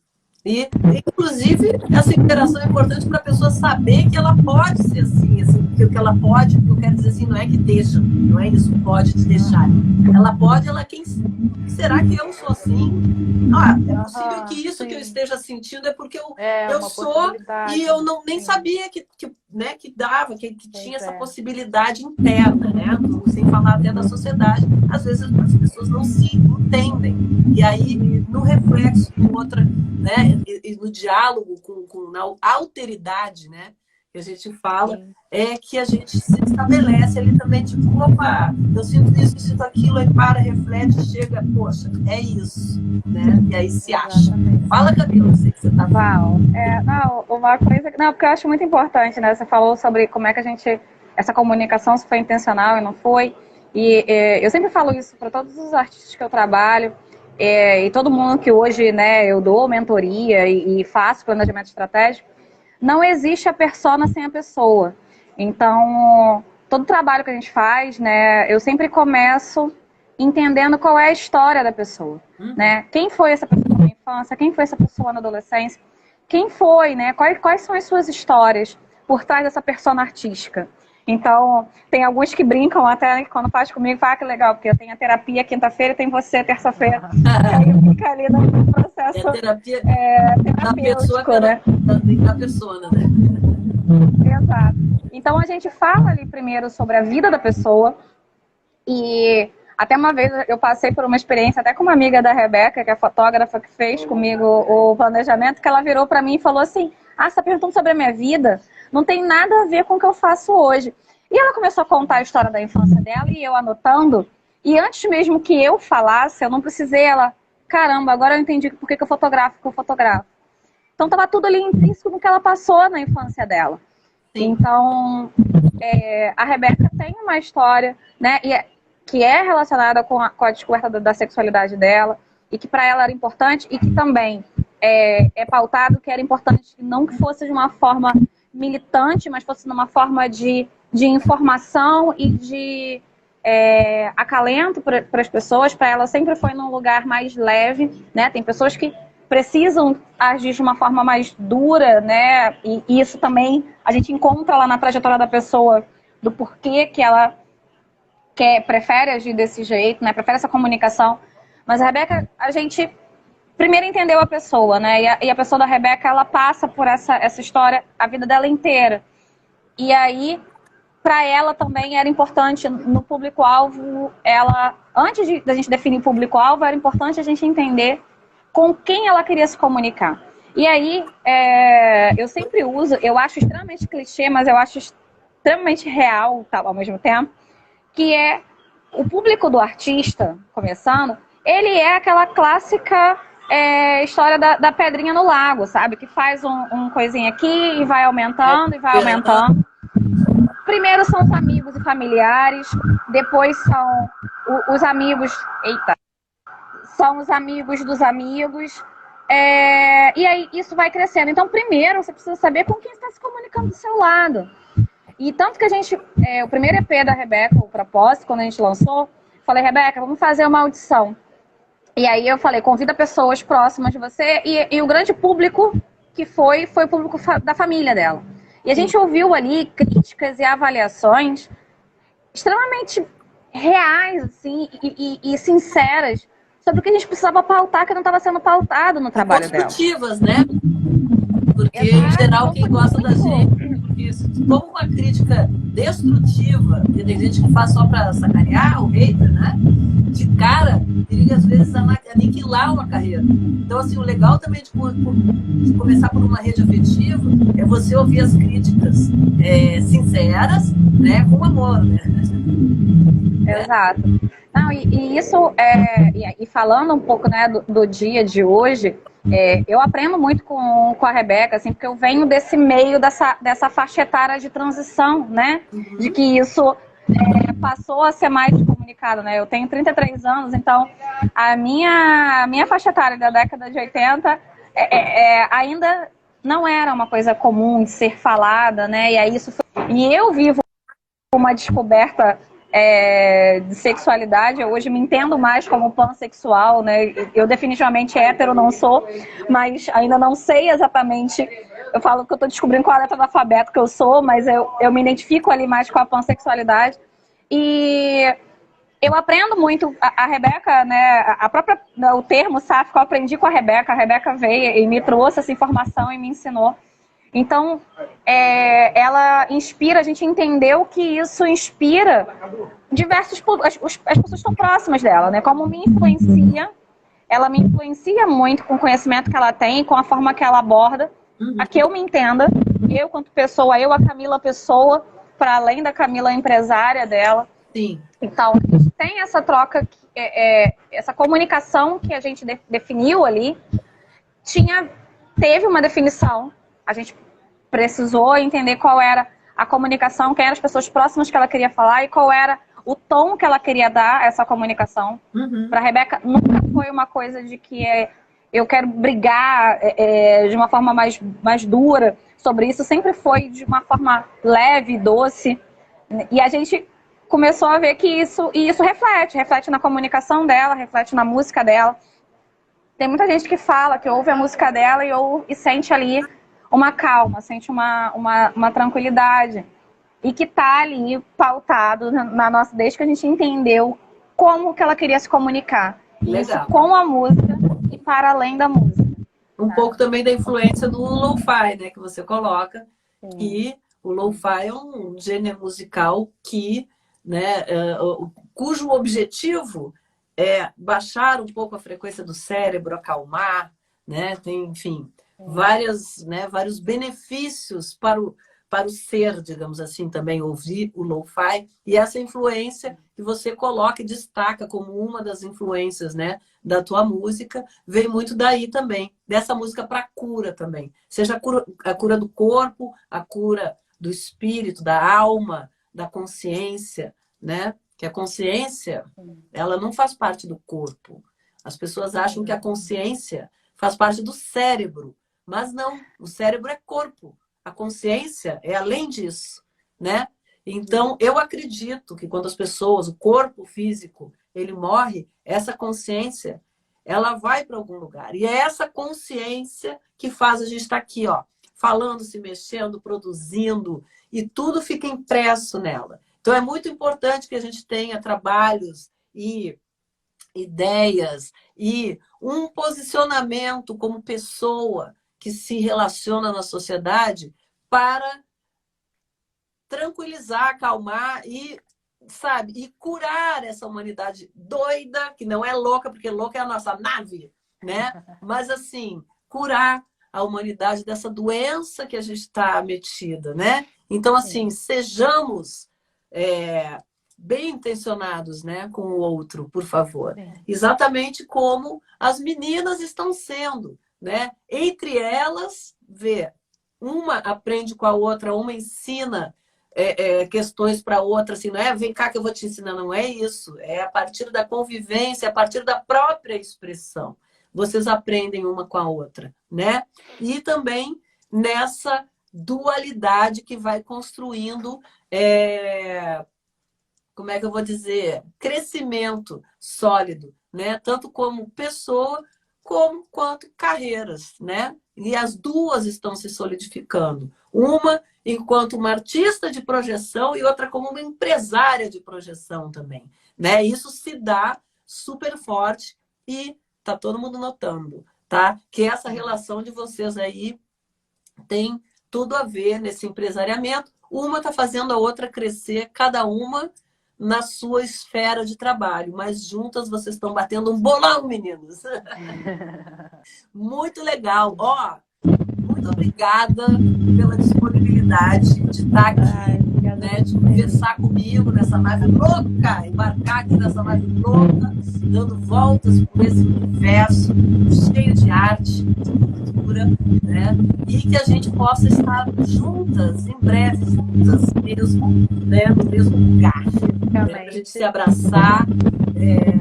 E, inclusive, essa interação é importante para a pessoa saber que ela pode ser assim, que ela pode, eu quero dizer assim, não é que deixa, não é isso, pode te deixar. Ela pode, quem será que eu sou assim? Ah, é possível que isso que eu esteja sentindo é porque eu sou e eu nem sabia né, que dava, que tinha essa possibilidade interna, né? Sem falar até da sociedade. Às vezes as pessoas não se entendem. E aí, no reflexo com outra, né? E no diálogo na alteridade, né? que a gente fala, é que a gente se estabelece ali também, tipo, opa, eu sinto isso, eu sinto aquilo, aí para, reflete, chega, poxa, é isso, né? E aí se acha. Fala, Camila, eu sei que você tá Val, não, uma coisa, não, porque eu acho muito importante, né? Você falou sobre como é que a gente, essa comunicação, se foi intencional e não foi, e eu sempre falo isso para todos os artistas que eu trabalho, e todo mundo que hoje, né, eu dou mentoria e faço planejamento estratégico. Não existe a persona sem a pessoa. Então, todo trabalho que a gente faz, né, eu sempre começo entendendo qual é a história da pessoa, né? Quem foi essa pessoa na infância, quem foi essa pessoa na adolescência, quem foi, né? Quais são as suas histórias por trás dessa persona artística. Então, tem alguns que brincam até quando faz comigo, fala que legal, porque eu tenho a terapia quinta-feira e tem você terça-feira. Aí fica ali no processo terapia terapêutico, né? Da persona, né? Exato. Então a gente fala ali primeiro sobre a vida da pessoa e até uma vez eu passei por uma experiência até com uma amiga da Rebeca, que é fotógrafa, que fez comigo o planejamento, que ela virou para mim e falou assim, você está perguntando sobre a minha vida? Não tem nada a ver com o que eu faço hoje. E ela começou a contar a história da infância dela e eu anotando, e antes mesmo que eu falasse, eu não precisei, ela, caramba, agora eu entendi por que eu fotografo, que eu fotografo. Então estava tudo ali intrínseco no que ela passou na infância dela. Sim. Então, a Rebeca tem uma história, né, que é relacionada com a descoberta da sexualidade dela, e que para ela era importante, e que também é pautado que era importante não que fosse de uma forma militante, mas fosse de uma forma de informação e de acalento para as pessoas. Para ela sempre foi num lugar mais leve, né? Tem pessoas que precisam agir de uma forma mais dura, né? E isso também a gente encontra lá na trajetória da pessoa, do porquê que ela prefere agir desse jeito, né? Prefere essa comunicação. Mas a Rebeca, a gente primeiro entendeu a pessoa, né? E a pessoa da Rebeca, ela passa por essa história a vida dela inteira. E aí, para ela também era importante, no público-alvo, antes da gente definir o público-alvo, era importante a gente entender com quem ela queria se comunicar. E aí, eu sempre uso, eu acho extremamente clichê, mas eu acho extremamente real, tá, ao mesmo tempo, que é o público do artista, começando, ele é aquela clássica história da pedrinha no lago, sabe? Que faz um coisinha aqui e vai aumentando e vai aumentando. Primeiro são os amigos e familiares, depois são os amigos... Eita! São os amigos dos amigos, e aí isso vai crescendo. Então, primeiro, você precisa saber com quem está se comunicando do seu lado. E tanto que a gente, o primeiro EP da Rebeca, o Propósito, quando a gente lançou, falei, Rebeca, vamos fazer uma audição. E aí eu falei, convida pessoas próximas de você, e o grande público que foi o público da família dela. E a gente ouviu ali críticas e avaliações extremamente reais, assim, e sinceras, sobre o que a gente precisava pautar, que não estava sendo pautado no trabalho dela. Construtivas, né? Porque, em geral, quem gosta da gente, porque se toma uma crítica destrutiva, porque tem gente que faz só para sacanear o hater, né? De cara, ele às vezes aniquilar uma carreira. Então, assim, o legal também de começar por uma rede afetiva é você ouvir as críticas sinceras, né? Com amor, né? Exato. Não, e isso, e falando um pouco, né, do dia de hoje, eu aprendo muito com a Rebeca, assim, porque eu venho desse meio, dessa faixa etária de transição, né? Uhum. De que isso passou a ser mais comunicado, né? Eu tenho 33 anos, então a minha faixa etária da década de 80 ainda não era uma coisa comum de ser falada, né? E aí e eu vivo uma descoberta de sexualidade. Eu hoje me entendo mais como pansexual, né? Eu definitivamente hétero não sou, mas ainda não sei exatamente. Eu falo que eu estou descobrindo qual é a letra do alfabeto que eu sou, mas eu me identifico ali mais com a pansexualidade. E eu aprendo muito. A Rebeca, né? O termo sáfico eu aprendi com a Rebeca veio e me trouxe essa informação e me ensinou. Então, ela inspira, a gente entendeu que isso inspira diversos públicos, as pessoas estão próximas dela, né? Como me influencia, ela me influencia muito com o conhecimento que ela tem, com a forma que ela aborda, a que eu me entenda, eu quanto pessoa, eu a Camila pessoa, para além da Camila empresária dela. Sim. Então, a gente tem essa troca, essa comunicação que a gente definiu ali, teve uma definição, a gente precisou entender qual era a comunicação, quem eram as pessoas próximas que ela queria falar e qual era o tom que ela queria dar a essa comunicação. Para a Rebeca, nunca foi uma coisa de que eu quero brigar de uma forma mais dura sobre isso, sempre foi de uma forma leve, doce. E a gente começou a ver que isso reflete na comunicação dela, reflete na música dela. Tem muita gente que fala, que ouve a música dela e sente ali uma calma, sente uma tranquilidade. E que tá ali pautado na nossa, desde que a gente entendeu como que ela queria se comunicar. Legal. Isso com a música e para além da música. Um pouco também da influência do lo-fi, né, que você coloca. Sim. E o lo-fi é um gênero musical que, né, cujo objetivo é baixar um pouco a frequência do cérebro, acalmar, né, tem, enfim, vários benefícios para o ser, digamos assim, também ouvir o lo-fi, e essa influência que você coloca e destaca como uma das influências, né, da tua música, vem muito daí também, dessa música para cura também, seja a cura do corpo, a cura do espírito, da alma, da consciência, né, que a consciência, ela não faz parte do corpo. As pessoas acham que a consciência faz parte do cérebro, mas não, o cérebro é corpo. A consciência é além disso, né? Então, eu acredito que quando as pessoas, o corpo físico, ele morre, essa consciência, ela vai para algum lugar. E é essa consciência que faz a gente estar aqui, ó, falando, se mexendo, produzindo, e tudo fica impresso nela. Então, é muito importante que a gente tenha trabalhos e ideias e um posicionamento como pessoa que se relaciona na sociedade para tranquilizar, acalmar e, sabe, e curar essa humanidade doida, que não é louca, porque louca é a nossa nave, né? Mas, assim, curar a humanidade dessa doença que a gente está metida, né? Então, assim, sejamos bem intencionados, né, com o outro, por favor. Exatamente como as meninas estão sendo, né? Entre elas, uma aprende com a outra, uma ensina questões para a outra, assim, não é vem cá que eu vou te ensinar, não é isso. É a partir da convivência, a partir da própria expressão. Vocês aprendem uma com a outra, né? E também nessa dualidade que vai construindo, como é que eu vou dizer, crescimento sólido, né? Tanto como pessoa, quanto carreiras, né? E as duas estão se solidificando. Uma enquanto uma artista de projeção e outra como uma empresária de projeção também, né? Isso se dá super forte e tá todo mundo notando, tá? Que essa relação de vocês aí tem tudo a ver nesse empresariamento. Uma tá fazendo a outra crescer, cada uma na sua esfera de trabalho, mas juntas vocês estão batendo um bolão, meninos. Muito legal. Ó, muito obrigada pela disponibilidade de estar aqui, né, de conversar comigo nessa nave louca, embarcar aqui nessa nave louca, dando voltas por esse universo cheio de arte, de cultura, né? E que a gente possa estar juntas, em breve, juntas mesmo, né, no mesmo lugar. Né, para a gente se abraçar.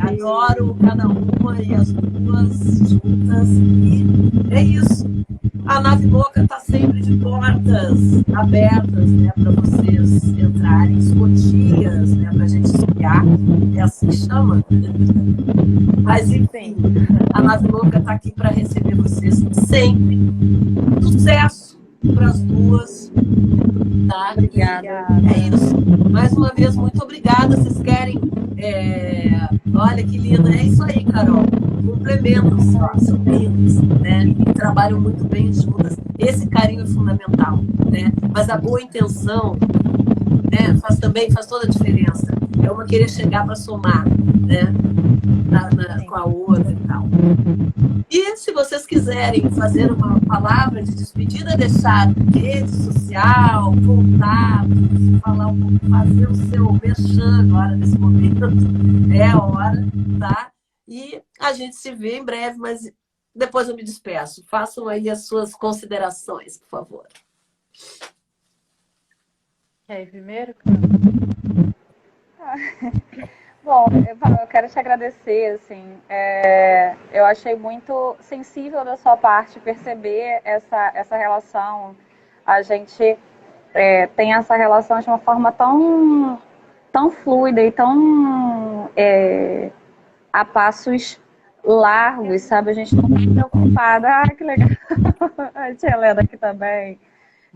Adoro cada uma e as duas juntas. E é isso. A Nave Louca está sempre de portas abertas, né, para vocês entrarem, escotilhas, né, para a gente espiar. É assim que chama. Mas, enfim, a Nave Louca está aqui para receber vocês sempre. Sucesso para as duas. Tá? Obrigada. É isso. Mais uma vez, muito obrigada. Vocês querem... Olha que linda. É isso aí, Carol. Complementam são lindas, né? E trabalham muito bem juntas. Esse carinho é fundamental, né? Mas a boa intenção, né, faz toda a diferença. É uma querer chegar para somar, né? com a outra e tal. E se vocês quiserem fazer uma palavra de despedida, deixar rede social, contatos, falar um pouco, fazer o seu merchan agora nesse momento, é a hora, tá? E a gente se vê em breve, mas depois eu me despeço. Façam aí as suas considerações, por favor. Quer ir primeiro? Bom, eu quero te agradecer, assim, eu achei muito sensível da sua parte perceber essa relação. A gente tem essa relação de uma forma tão fluida e tão a passos largos, sabe? A gente não está preocupada. Ah, que legal! A tia Helena aqui também.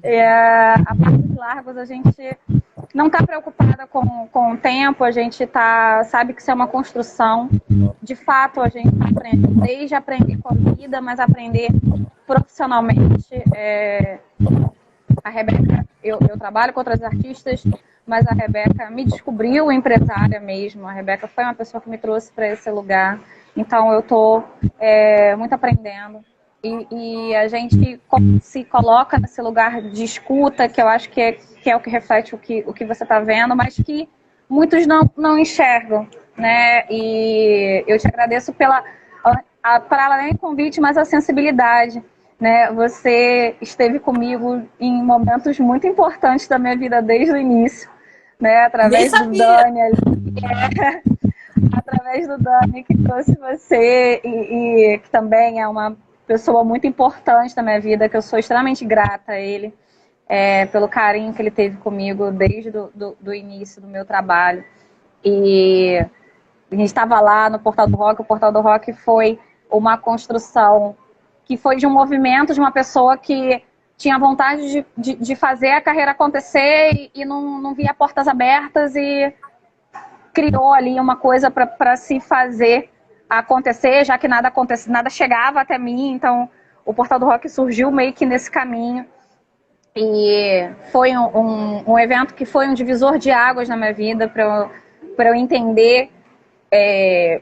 A passos largos, a gente não está preocupada com o tempo, a gente sabe que isso é uma construção. De fato, a gente aprende, desde aprender com a vida, mas aprender profissionalmente. A Rebeca, eu trabalho com outras artistas, mas a Rebeca me descobriu empresária mesmo. A Rebeca foi uma pessoa que me trouxe para esse lugar. Então, eu estou muito aprendendo. E a gente se coloca nesse lugar de escuta, que eu acho que é o que reflete o que você está vendo, mas que muitos não enxergam, né? E eu te agradeço para além do convite, mas a sensibilidade, né? Você esteve comigo em momentos muito importantes da minha vida desde o início, né? Através do Dani ali. Através do Dani que trouxe você e que também é uma pessoa muito importante na minha vida, que eu sou extremamente grata a ele, pelo carinho que ele teve comigo desde do início do meu trabalho. E a gente estava lá no Portal do Rock. O Portal do Rock foi uma construção que foi de um movimento de uma pessoa que tinha vontade de fazer a carreira acontecer e não via portas abertas e criou ali uma coisa para se fazer acontecer, já que nada chegava até mim. Então o Portal do Rock surgiu meio que nesse caminho e foi um evento que foi um divisor de águas na minha vida para eu entender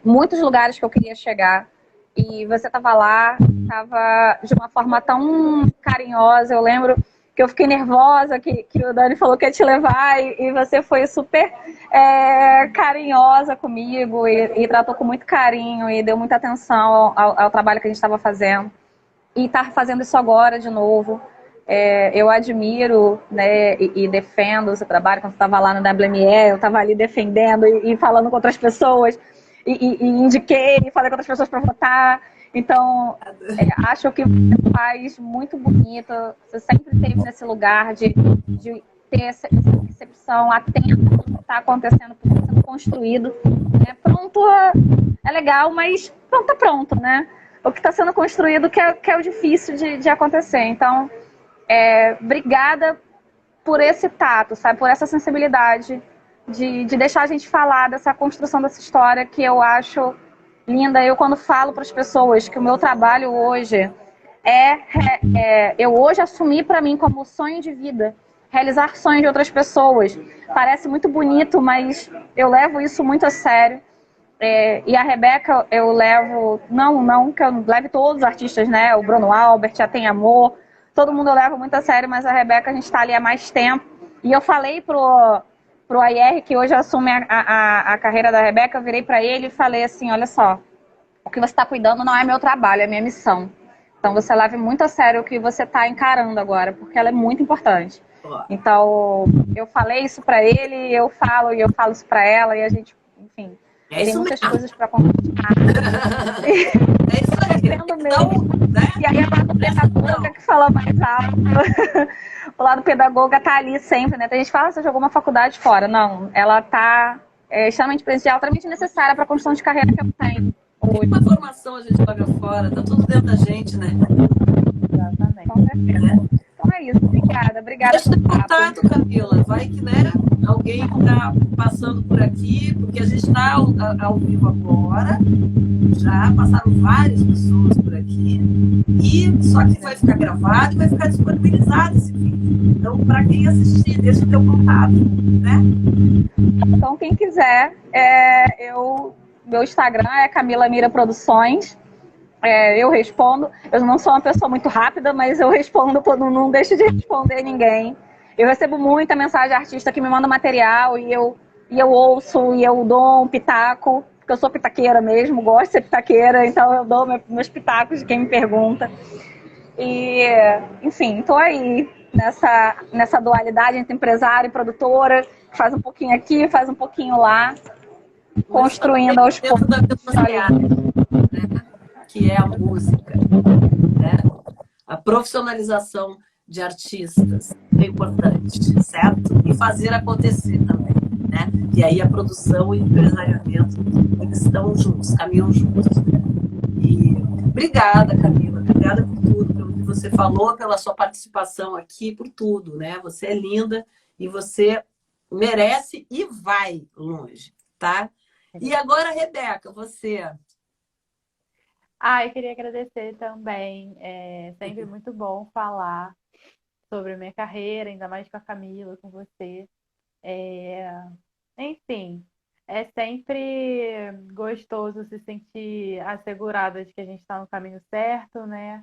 muitos lugares que eu queria chegar. E você estava lá, estava de uma forma tão carinhosa. Eu lembro que eu fiquei nervosa, que o Dani falou que ia te levar, e você foi super carinhosa comigo e tratou com muito carinho e deu muita atenção ao trabalho que a gente estava fazendo. E está fazendo isso agora de novo. Eu admiro, né, e defendo o seu trabalho. Quando você estava lá no WME, eu estava ali defendendo e falando com outras pessoas, e indiquei e falei com outras pessoas para votar. Então, acho que você faz muito bonito. Você sempre esteve nesse lugar de ter essa percepção atenta do que está acontecendo, do que está sendo construído. Pronto é legal, mas pronto, tá pronto, né? O que está sendo construído que é o difícil de acontecer. Então, obrigada por esse tato, sabe? Por essa sensibilidade de deixar a gente falar dessa construção dessa história que eu acho linda. Eu, quando falo para as pessoas que o meu trabalho hoje eu hoje assumi para mim como sonho de vida, realizar sonhos de outras pessoas. Parece muito bonito, mas eu levo isso muito a sério. E a Rebeca eu levo, não que eu leve todos os artistas, né? O Bruno Albert, a Tem Amor, todo mundo eu levo muito a sério, mas a Rebeca a gente está ali há mais tempo. E eu falei pro AIR, que hoje assume a carreira da Rebeca, eu virei para ele e falei assim: olha só, o que você está cuidando não é meu trabalho, é minha missão. Então você leve muito a sério o que você está encarando agora, porque ela é muito importante. Então eu falei isso para ele, eu falo isso para ela, e a gente, enfim, tem muitas coisas para conversar. Isso aí. E aí a lado pedagoga que fala mais alto. O lado pedagoga tá ali sempre, né? Tem gente que fala: você jogou uma faculdade fora. Não, ela tá extremamente presente, altamente necessária para a construção de carreira que eu tenho. Uma formação a gente joga fora, tá tudo dentro da gente, né? Exatamente. Com certeza. Então é isso, obrigada. Deixa de contato, Camila. Vai que, né, alguém está passando por aqui, porque a gente está ao vivo agora. Já passaram várias pessoas por aqui. E só que vai ficar gravado e vai ficar disponibilizado esse vídeo. Então, para quem assistir, deixa o teu contato, né? Então, quem quiser, eu Meu Instagram é Camila Mira Produções. Eu respondo. Eu não sou uma pessoa muito rápida, mas eu respondo quando não deixo de responder ninguém. Eu recebo muita mensagem de artista que me manda material e eu ouço e eu dou um pitaco, porque eu sou pitaqueira mesmo, gosto de ser pitaqueira, então eu dou meus pitacos de quem me pergunta. E, enfim, estou aí nessa dualidade entre empresária e produtora, faz um pouquinho aqui, faz um pouquinho lá, construindo aos poucos. Que é a música, né? A profissionalização de artistas é importante, certo? E fazer acontecer também, né? E aí a produção e o empresariamento estão juntos, caminham juntos. E obrigada, Camila, obrigada por tudo, pelo que você falou, pela sua participação aqui, por tudo, né? Você é linda e você merece e vai longe, tá? E agora, Rebeca, você... Eu queria agradecer também. É sempre muito bom falar sobre a minha carreira, ainda mais com a Camila, com você. Enfim, é sempre gostoso se sentir assegurada de que a gente está no caminho certo, né?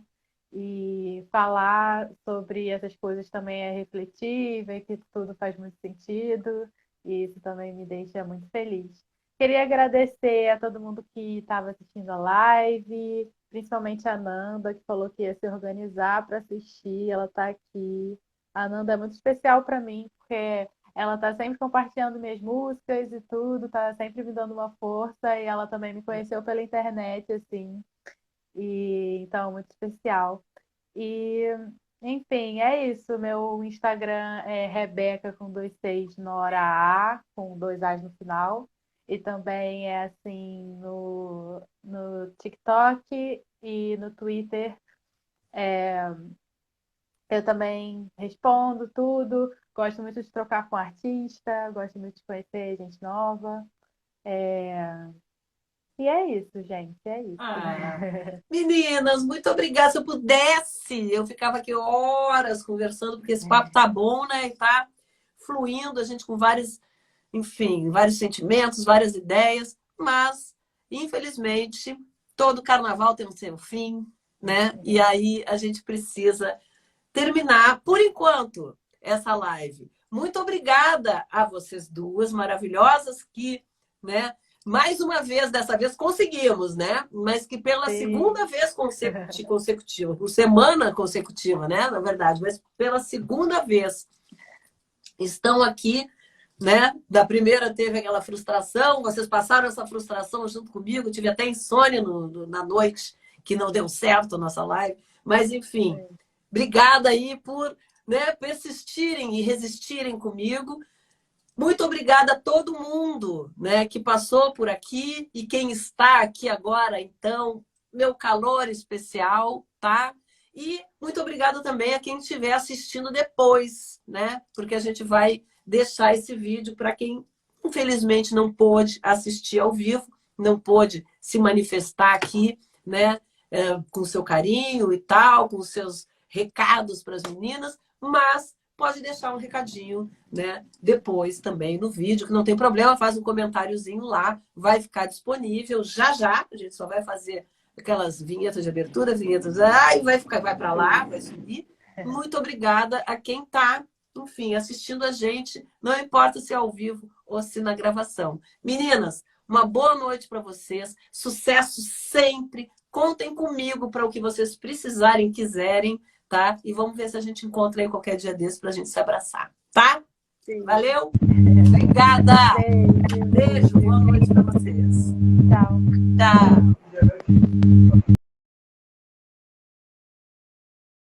E falar sobre essas coisas também é refletir, ver que tudo faz muito sentido, e isso também me deixa muito feliz. Queria agradecer a todo mundo que estava assistindo a live, principalmente a Nanda, que falou que ia se organizar para assistir, ela está aqui. A Nanda é muito especial para mim, porque ela está sempre compartilhando minhas músicas e tudo, está sempre me dando uma força, e ela também me conheceu pela internet, assim, e então, muito especial. E, enfim, é isso. Meu Instagram é Rebeca com 2 Cs na hora A, com 2 As no final. E também é assim no TikTok e no Twitter. Eu também respondo tudo. Gosto muito de trocar com artista, gosto muito de conhecer gente nova. E é isso, gente, é isso. Meninas, muito obrigada. Se eu pudesse, eu ficava aqui horas conversando, porque esse papo tá bom, né? E tá fluindo, a gente com vários sentimentos, várias ideias, mas, infelizmente, todo carnaval tem o seu fim, né? E aí a gente precisa terminar, por enquanto, essa live. Muito obrigada a vocês duas maravilhosas que, né, mais uma vez, dessa vez conseguimos, né? Mas que pela segunda vez consecutiva, por semana consecutiva, né? Na verdade, mas pela segunda vez estão aqui, né? Da primeira teve aquela frustração, vocês passaram essa frustração junto comigo, tive até insônia na noite, que não deu certo a nossa live, mas enfim, obrigada aí por, né, persistirem e resistirem comigo. Muito obrigada a todo mundo, né, que passou por aqui e quem está aqui agora, então, meu calor especial, tá? E muito obrigada também a quem estiver assistindo depois, né? Porque a gente vai deixar esse vídeo para quem, infelizmente, não pôde assistir ao vivo, não pôde se manifestar aqui, né? Com seu carinho e tal, com seus recados para as meninas, mas pode deixar um recadinho, né? Depois também no vídeo, que não tem problema, faz um comentáriozinho lá, vai ficar disponível já já, a gente só vai fazer aquelas vinhetas de abertura, vinhetas, e vai para lá, vai subir. Muito obrigada a quem está, enfim, assistindo a gente, não importa se é ao vivo ou se na gravação. Meninas, uma boa noite para vocês, sucesso sempre, contem comigo para o que vocês precisarem, quiserem, tá? E vamos ver se a gente encontra aí qualquer dia desse para a gente se abraçar, tá? Sim. Valeu? Obrigada! Beijo, boa noite para vocês. Tchau. Tchau.